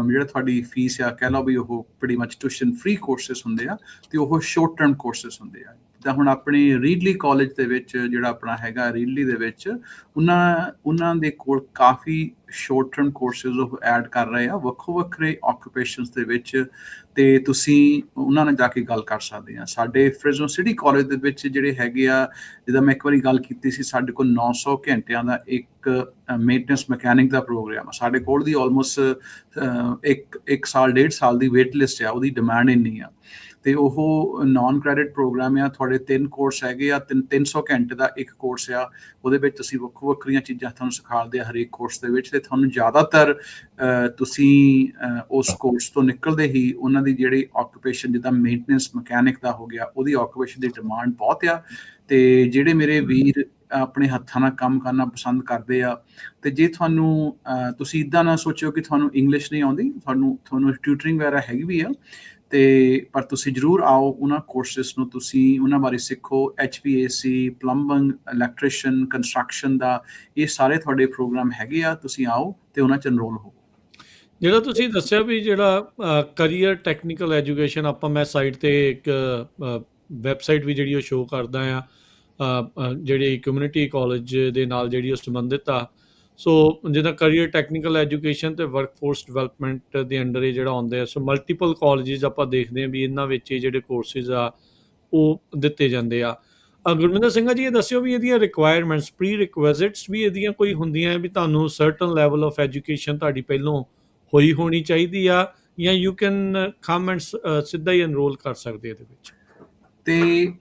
ਜਿਹੜਾ ਤੁਹਾਡੀ ਫੀਸ ਆ, ਕਹਿ ਲਓ ਵੀ ਉਹ ਪ੍ਰੀਟੀ ਮੱਚ ਟਿਊਸ਼ਨ ਫ੍ਰੀ ਕੋਰਸਿਸ ਹੁੰਦੇ ਆ, ਤੇ ਉਹ ਸ਼ੋਰਟ ਟਰਮ ਕੋਰਸਿਸ ਹੁੰਦੇ ਆ। ਤਾਂ ਹੁਣ ਆਪਣੇ ਰੀਡਲੀ ਕਾਲਜ ਦੇ ਵਿੱਚ, ਜਿਹੜਾ ਆਪਣਾ ਹੈਗਾ ਰੀਡਲੀ ਦੇ ਵਿੱਚ, ਉਹਨਾਂ ਦੇ ਕੋਲ ਕਾਫੀ ਸ਼ੋਰਟ ਟਰਮ ਕੋਰਸਿਸ ਉਹ ਐਡ ਕਰ ਰਹੇ ਆ ਵੱਖੋ ਵੱਖਰੇ ਆਕੂਪੇਸ਼ਨਸ ਦੇ ਵਿੱਚ, ਤੇ ਤੁਸੀਂ ਉਹਨਾਂ ਨਾਲ ਜਾ ਕੇ ਗੱਲ ਕਰ ਸਕਦੇ ਆ। ਸਾਡੇ ਫ੍ਰਿਜ਼ਨੋ ਸਿਟੀ ਕਾਲਜ ਦੇ ਵਿੱਚ ਜਿਹੜੇ ਹੈਗੇ ਆ, ਜਿੱਦਾਂ ਮੈਂ ਇੱਕ ਵਾਰੀ ਗੱਲ ਕੀਤੀ ਸੀ, ਸਾਡੇ ਕੋਲ 900 ਘੰਟਿਆਂ ਦਾ ਇੱਕ ਮੇਨਟੇਨੈਂਸ ਮਕੈਨਿਕ ਦਾ ਪ੍ਰੋਗਰਾਮ ਆ। ਸਾਡੇ ਕੋਲ ਦੀ ਆਲਮੋਸਟ ਇੱਕ ਸਾਲ 1.5 ਸਾਲ ਦੀ ਵੇਟ ਲਿਸਟ ਆ, ਉਹਦੀ ਡਿਮਾਂਡ ਇੰਨੀ ਆ। ਤੇ ਉਹ ਨਾਨ ਕ੍ਰੈਡਿਟ ਪ੍ਰੋਗਰਾਮ ਆ। ਤੁਹਾਡੇ 3 ਕੋਰਸ ਹੈਗੇ ਆ, 300 ਘੰਟੇ ਦਾ ਇੱਕ ਕੋਰਸ ਆ। ਉਹਦੇ ਵਿੱਚ ਤੁਸੀਂ ਵੱਖੋ ਵੱਖਰੀਆਂ ਚੀਜ਼ਾਂ ਤੁਹਾਨੂੰ ਸਿਖਾਉਂਦੇ ਆ ਹਰੇਕ ਕੋਰਸ ਦੇ ਵਿੱਚ, ਤੇ ਤੁਹਾਨੂੰ ਜ਼ਿਆਦਾਤਰ ਤੁਸੀਂ ਉਸ ਕੋਰਸ ਤੋਂ ਨਿਕਲਦੇ ਹੀ ਉਹਨਾਂ ਦੀ ਜਿਹੜੀ ਆਕੂਪੇਸ਼ਨ, ਜਿੱਦਾਂ ਮੇਨਟੇਨੈਂਸ ਮਕੈਨਿਕ ਦਾ ਹੋ ਗਿਆ, ਉਹਦੀ ਆਕੂਪੇਸ਼ਨ ਦੀ ਡਿਮਾਂਡ ਬਹੁਤ ਆ। ਤੇ ਜਿਹੜੇ ਮੇਰੇ ਵੀਰ ਆਪਣੇ ਹੱਥਾਂ ਨਾਲ ਕੰਮ ਕਰਨਾ ਪਸੰਦ ਕਰਦੇ ਆ, ਤੇ ਜੇ ਤੁਸੀਂ ਇੱਦਾਂ ਨਾ ਸੋਚਿਓ ਕਿ ਤੁਹਾਨੂੰ ਇੰਗਲਿਸ਼ ਨਹੀਂ ਆਉਂਦੀ, ਤੁਹਾਨੂੰ ਟਿਊਟਰਿੰਗ ਵਗੈਰਾ ਹੈਗੀ ਵੀ ਆ, ਤੇ ਪਰ ਤੁਸੀਂ ਜ਼ਰੂਰ ਆਓ, ਉਹਨਾਂ ਕੋਰਸਿਸ ਨੂੰ ਤੁਸੀਂ ਉਹਨਾਂ ਬਾਰੇ ਸਿੱਖੋ। HVAC, ਪਲੰਬਿੰਗ, ਇਲੈਕਟ੍ਰੀਸ਼ੀਅਨ, ਕੰਸਟਰਕਸ਼ਨ ਦਾ ਇਹ ਸਾਰੇ ਤੁਹਾਡੇ ਪ੍ਰੋਗਰਾਮ ਹੈਗੇ ਆ, ਤੁਸੀਂ ਆਓ ਤੇ ਉਹਨਾਂ 'ਚ ਐਨਰੋਲ ਹੋਵੋ। ਜਿਹੜਾ ਤੁਸੀਂ ਦੱਸਿਆ ਵੀ ਜਿਹੜਾ ਕਰੀਅਰ ਟੈਕਨੀਕਲ ਐਜੂਕੇਸ਼ਨ, ਆਪਾਂ ਮੈਂ ਸਾਈਟ ਤੇ ਇੱਕ ਵੈਬਸਾਈਟ ਵੀ ਜਿਹੜੀ ਉਹ ਸ਼ੋਅ ਕਰਦਾ ਆ, ਜਿਹੜੀ ਕਮਿਊਨਿਟੀ ਕਾਲਜ ਦੇ ਨਾਲ ਜਿਹੜੀ ਉਹ ਸੰਬੰਧਿਤ ਆ। ਸੋ ਜਿੱਦਾਂ ਕਰੀਅਰ ਟੈਕਨੀਕਲ ਐਜੂਕੇਸ਼ਨ ਤੇ ਵਰਕਫੋਰਸ ਡਿਵੈਲਪਮੈਂਟ ਦੇ ਅੰਡਰ ਇਹ ਜਿਹੜਾ ਆਉਂਦੇ ਆ, ਸੋ ਮਲਟੀਪਲ ਕਾਲਜਿਸ ਆਪਾਂ ਦੇਖਦੇ ਹਾਂ ਵੀ ਇਹਨਾਂ ਵਿੱਚ ਇਹ ਜਿਹੜੇ ਕੋਰਸਿਸ ਆ ਉਹ ਦਿੱਤੇ ਜਾਂਦੇ ਆ। ਗੁਰਮਿੰਦਰ ਸਿੰਘਾ ਜੀ, ਇਹ ਦੱਸਿਓ ਵੀ ਇਹਦੀਆਂ ਰਿਕੁਆਇਰਮੈਂਟਸ, ਪ੍ਰੀ ਰਿਕੁਇਜ਼ਿਟਸ ਵੀ ਇਹਦੀਆਂ ਕੋਈ ਹੁੰਦੀਆਂ ਵੀ ਤੁਹਾਨੂੰ ਸਰਟਨ ਲੈਵਲ ਆਫ ਐਜੂਕੇਸ਼ਨ ਤੁਹਾਡੀ ਪਹਿਲੋਂ ਹੋਈ ਹੋਣੀ ਚਾਹੀਦੀ ਆ, ਜਾਂ ਯੂ ਕੈਨ ਕਮ ਐਂਡ ਸਿੱਧਾ ਹੀ ਐਨਰੋਲ ਕਰ ਸਕਦੇ ਇਹਦੇ ਵਿੱਚ? ਤੇ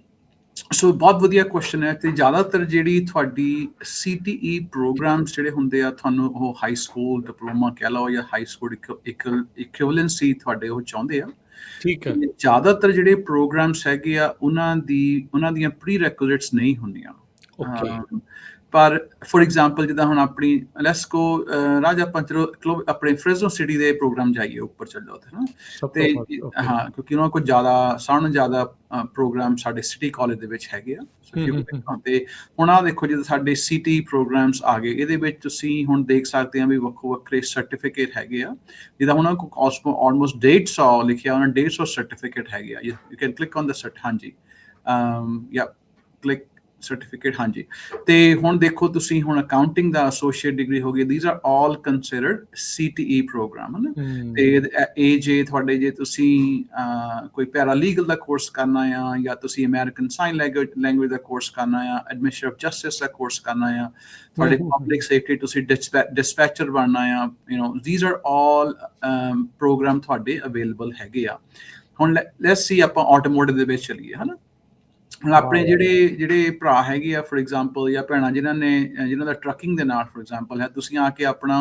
ਸੋ ਬਹੁਤ ਵਧੀਆ ਕੁਐਸਚਨ ਹੈ। ਤੇ ਜ਼ਿਆਦਾਤਰ ਜਿਹੜੀ ਤੁਹਾਡੀ CTE ਪ੍ਰੋਗਰਾਮਸ ਜਿਹੜੇ ਹੁੰਦੇ ਆ, ਤੁਹਾਨੂੰ ਉਹ ਹਾਈ ਸਕੂਲ ਡਿਪਲੋਮਾ ਕਹਿ ਲਓ ਜਾਂ ਹਾਈ ਸਕੂਲ ਇਕੁਇਵਲੈਂਸੀ ਤੁਹਾਡੇ ਉਹ ਚਾਹੁੰਦੇ ਆ। ਠੀਕ ਹੈ। ਜ਼ਿਆਦਾਤਰ ਜਿਹੜੇ ਪ੍ਰੋਗਰਾਮਸ ਹੈਗੇ ਆ ਉਹਨਾਂ ਦੀਆਂ ਪ੍ਰੀ ਰੈਕੁਇਜ਼ਿਟਸ ਨਹੀਂ ਹੁੰਦੀਆਂ। ਓਕੇ। ਪਰ ਫੋਰ ਐਗਜ਼ਾਮਪਲ ਜਿੱਦਾਂ ਹੁਣ ਆਪਣੀ ਲੈਟਸ ਗੋ ਰਾਜ, ਆਪਾਂ ਚਲੋ ਆਪਣੇ ਫ੍ਰੈਜ਼ਨੋ ਸਿਟੀ ਦੇ ਪ੍ਰੋਗਰਾਮ ਜਾਈਏ, ਉੱਪਰ ਚੱਲ ਜਾਓ ਉੱਥੇ ਨਾ। ਸਭ ਤੇ ਤੋਂ ਫਰਕ, ਓਕੇ। ਹਾਂ, ਕਿਉਂਕਿ ਉਹਨਾਂ ਕੋਲ ਸਾਰਿਆਂ ਨਾਲੋਂ ਜ਼ਿਆਦਾ ਪ੍ਰੋਗਰਾਮ ਸਾਡੇ ਸਿਟੀ ਕਾਲਜ ਦੇ ਵਿੱਚ ਹੈਗੇ ਆ। ਤੇ ਹੁਣ ਆਹ ਦੇਖੋ, ਜਦੋਂ ਸਾਡੇ CTE ਪ੍ਰੋਗਰਾਮਸ ਆ ਗਏ, ਇਹਦੇ ਵਿੱਚ ਤੁਸੀਂ ਹੁਣ ਦੇਖ ਸਕਦੇ ਆ ਵੀ ਵੱਖੋ ਵੱਖਰੇ ਸਰਟੀਫਿਕੇਟ ਹੈਗੇ ਆ। ਜਿੱਦਾਂ ਉਹਨਾਂ ਕੋਲ ਆਲਮੋਸਟ 150 ਲਿਖਿਆ, ਉਹਨਾਂ 150 ਸਰਟੀਫਿਕੇਟ ਹੈਗੇ ਆ। You can click on the ਹਾਂਜੀ, ਜਾਂ ਕਲਿੱਕ ਸਰਟੀਫਿਕੇਟ, ਹਾਂਜੀ। ਤੇ ਹੁਣ ਦੇਖੋ ਤੁਸੀਂ, ਹੁਣ ਅਕਾਊਂਟਿੰਗ ਦਾ ਐਸੋਸੀਏਟ ਡਿਗਰੀ ਹੋ ਗਈ, these are all considered CTE program, ਹੈ ਨਾ। ਤੇ ਇਹ ਜੇ ਤੁਹਾਡੇ, ਜੇ ਤੁਸੀਂ ਕੋਈ ਪੈਰਾਲੀਗਲ ਦਾ ਕੋਰਸ ਕਰਨਾ ਆ, ਜਾਂ ਤੁਸੀਂ ਅਮਰੀਕਨ ਸਾਈਨ ਲੈਂਗੁਏਜ ਦਾ ਕੋਰਸ ਕਰਨਾ ਆ, ਐਡਮਿਨਿਸਟ੍ਰੇਟਿਵ ਜਸਟਿਸ ਦਾ ਕੋਰਸ ਕਰਨਾ ਆ, ਤੁਹਾਡੇ ਪਬਲਿਕ ਸੇਫਟੀ, ਤੁਸੀਂ ਡਿਸਪੈਚਰ ਬਣਨਾ ਆ, ਥੀਸ ਆਰ ਆਲ ਪ੍ਰੋਗਰਾਮ ਤੁਹਾਡੇ ਅਵੇਲੇਬਲ ਹੈਗੇ ਆ। ਹੁਣ ਲੈਟਸ ਸੀ ਆਪਾਂ ਆਟੋਮੋਟਿਵ ਦੇ ਵਿੱਚ ਚਲੀਏ, ਹੈ ਨਾ। ਹੁਣ ਆਪਣੇ ਜਿਹੜੇ ਭਰਾ ਹੈਗੇ ਆ, ਫੋਰ ਐਗਜ਼ਾਮਪਲ, ਜਾਂ ਭੈਣਾਂ ਜਿਨ੍ਹਾਂ ਦਾ ਟਰੱਕਿੰਗ ਦੇ ਨਾਲ ਫੋਰ ਐਗਜ਼ਾਮਪਲ ਹੈ, ਤੁਸੀਂ ਆ ਕੇ ਆਪਣਾ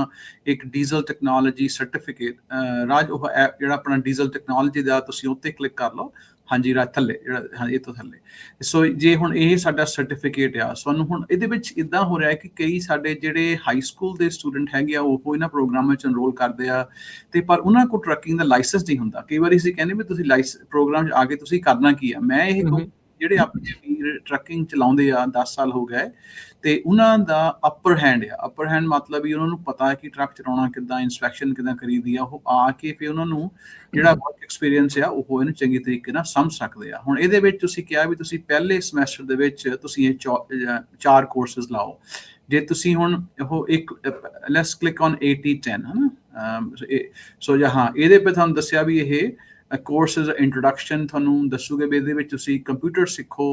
ਇੱਕ ਡੀਜ਼ਲ ਟੈਕਨੋਲੋਜੀ ਸਰਟੀਫਿਕੇਟ, ਰਾਜ ਉਹ ਐਪ ਜਿਹੜਾ ਆਪਣਾ ਡੀਜ਼ਲ ਟੈਕਨੋਲੋਜੀ ਦਾ, ਤੁਸੀਂ ਉੱਤੇ ਕਲਿੱਕ ਕਰ ਲਓ। ਹਾਂਜੀ, ਥੱਲੇ ਜਿਹੜਾ, ਹਾਂ, ਇਹ ਤੋਂ ਥੱਲੇ। ਸੋ ਜੇ ਹੁਣ ਇਹ ਸਾਡਾ ਸਰਟੀਫਿਕੇਟ ਆ, ਸਾਨੂੰ ਹੁਣ ਇਹਦੇ ਵਿੱਚ ਇੱਦਾਂ ਹੋ ਰਿਹਾ ਕਿ ਕਈ ਸਾਡੇ ਜਿਹੜੇ ਹਾਈ ਸਕੂਲ ਦੇ ਸਟੂਡੈਂਟ ਹੈਗੇ ਆ, ਉਹ ਇਹਨਾਂ ਪ੍ਰੋਗਰਾਮਾਂ ਵਿੱਚ ਐਨਰੋਲ ਕਰਦੇ ਆ, ਤੇ ਪਰ ਉਹਨਾਂ ਕੋਲ ਟਰੱਕਿੰਗ ਦਾ ਲਾਇਸੈਂਸ ਨਹੀਂ ਹੁੰਦਾ। ਕਈ ਵਾਰੀ ਅਸੀਂ ਕਹਿੰਦੇ ਵੀ ਤੁਸੀਂ ਪ੍ਰੋਗਰਾਮ 'ਚ ਆ ਕੇ ਤੁਸੀਂ ਕਰਨਾ ਕੀ ਆ। ਮੈਂ ਇਹ ਜਿਹੜੇ ਆਪਣੇ ਵੀਰ ਟਰੱਕਿੰਗ ਚਲਾਉਂਦੇ ਆ 10 ਸਾਲ ਹੋ ਗਏ, ਤੇ ਉਹਨਾਂ ਦਾ ਅਪਰ ਹੈਂਡ ਮਤਲਬ ਵੀ ਉਹਨਾਂ ਨੂੰ ਪਤਾ ਹੈ ਕਿ ਟਰੱਕ ਚਲਾਉਣਾ ਕਿੱਦਾਂ, ਇਨਸਪੈਕਸ਼ਨ ਕਿੱਦਾਂ ਕਰੀਦੀ ਆ। ਉਹ ਆ ਕੇ ਫਿਰ ਉਹਨਾਂ ਨੂੰ ਜਿਹੜਾ ਵਰਕ ਐਕਸਪੀਰੀਅੰਸ ਆ, ਉਹ ਇਹਨੂੰ ਚੰਗੀ ਤਰੀਕੇ ਨਾਲ ਸਮਝ ਸਕਦੇ ਆ। ਹੁਣ ਇਹਦੇ ਵਿੱਚ ਤੁਸੀਂ ਕਿਹਾ ਵੀ ਤੁਸੀਂ ਪਹਿਲੇ ਸਮੈਸਟਰ ਦੇ ਵਿੱਚ ਤੁਸੀਂ ਇਹ 4 ਕੋਰਸਿਸ ਲਾਓ। ਜੇ ਤੁਸੀਂ ਹੁਣ ਉਹ ਇੱਕ ਲੈਟਸ ਕਲਿੱਕ ਔਨ 8010, ਹੈ ਨਾ। ਸੋ ਹਾਂ, ਇਹਦੇ 'ਤੇ ਤੁਹਾਨੂੰ ਦੱਸਿਆ ਵੀ ਇਹ ਕੋਰਸਿਸ ਇੰਟਰੋਡਕਸ਼ਨ ਤੁਹਾਨੂੰ ਦੱਸੂਗੇ ਵੀ ਇਹਦੇ ਵਿੱਚ ਤੁਸੀਂ ਕੰਪਿਊਟਰ ਸਿੱਖੋ,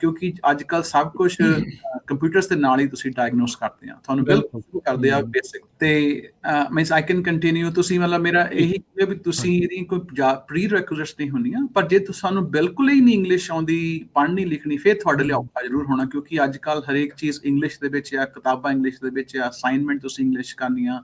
ਕਿਉਂਕਿ ਅੱਜ ਕੱਲ੍ਹ ਸਭ ਕੁਝ ਕੰਪਿਊਟਰਸ ਦੇ ਨਾਲ ਹੀ ਤੁਸੀਂ ਡਾਇਗਨੋਸ ਕਰਦੇ ਆ, ਤੁਹਾਨੂੰ ਬਿਲਕੁਲ ਸ਼ੁਰੂ ਕਰਦੇ ਆ ਬੇਸਿਕ। ਤੇ ਮੀਨਸ ਆਈ ਕੈਨ ਕੰਟੀਨਿਊ। ਤੁਸੀਂ ਮਤਲਬ ਮੇਰਾ ਇਹੀ ਹੈ ਵੀ ਤੁਸੀਂ ਇਹਦੀ ਕੋਈ ਪ੍ਰੀ ਰੈਕੁਇਜ਼ਿਟਸ ਨਹੀਂ ਹੁੰਦੀਆਂ, ਪਰ ਜੇ ਤੁਹਾਨੂੰ ਬਿਲਕੁਲ ਹੀ ਨਹੀਂ ਇੰਗਲਿਸ਼ ਆਉਂਦੀ ਪੜ੍ਹਨੀ ਲਿਖਣੀ, ਫਿਰ ਤੁਹਾਡੇ ਲਈ ਔਖਾ ਜ਼ਰੂਰ ਹੋਣਾ, ਕਿਉਂਕਿ ਅੱਜ ਕੱਲ੍ਹ ਹਰੇਕ ਚੀਜ਼ ਇੰਗਲਿਸ਼ ਦੇ ਵਿੱਚ ਆ, ਕਿਤਾਬਾਂ ਇੰਗਲਿਸ਼ ਦੇ ਵਿੱਚ ਆ, ਅਸਾਈਨਮੈਂਟ ਤੁਸੀਂ ਇੰਗਲਿਸ਼ ਕਰਨੀਆਂ,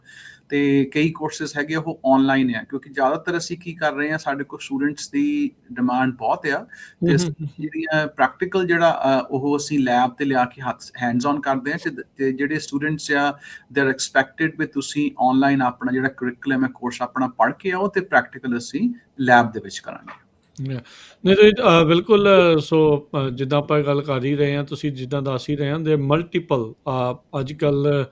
ਤੇ ਕਈ ਕੋਰਸਿਸ ਹੈਗੇ ਉਹ ਆਨਲਾਈਨ ਆ। ਕਿਉਂਕਿ ਜ਼ਿਆਦਾਤਰ ਅਸੀਂ ਕੀ ਕਰ ਰਹੇ ਹਾਂ, ਸਾਡੇ ਕੋਲ ਸਟੂਡੈਂਟਸ ਦੀ ਡਿਮਾਂਡ ਬਹੁਤ ਆ, ਤੇ ਜਿਹੜੀਆਂ ਪ੍ਰੈਕਟੀਕਲ ਜਿਹੜਾ ਉਹ ਅਸੀਂ ਲੈਬ ਤੇ ਲਿਆ ਕੇ ਹੈਂਡਸ ਔਨ ਕਰਦੇ ਆ। ਤੇ ਜਿਹੜੇ ਸਟੂਡੈਂਟਸ ਆ, ਦੇ ਆਰ ਐਕਸਪੈਕਟਡ ਵੀ ਤੁਸੀਂ ਆਨਲਾਈਨ ਆਪਣਾ ਜਿਹੜਾ ਕਰਿਕੂਲਮ ਹੈ, ਕੋਰਸ ਆਪਣਾ ਪੜ੍ਹ ਕੇ ਆਓ, ਤੇ ਪ੍ਰੈਕਟੀਕਲ ਅਸੀਂ ਲੈਬ ਦੇ ਵਿੱਚ ਕਰਾਂਗੇ। ਨਹੀਂ ਤੁਸੀਂ ਬਿਲਕੁਲ, ਸੋ ਜਿੱਦਾਂ ਆਪਾਂ ਗੱਲ ਕਰ ਹੀ ਰਹੇ ਹਾਂ, ਤੁਸੀਂ ਜਿੱਦਾਂ ਦੱਸ ਹੀ ਰਹੇ ਹਾਂ, ਦੇ ਮਲਟੀਪਲ ਅੱਜ ਕੱਲ੍ਹ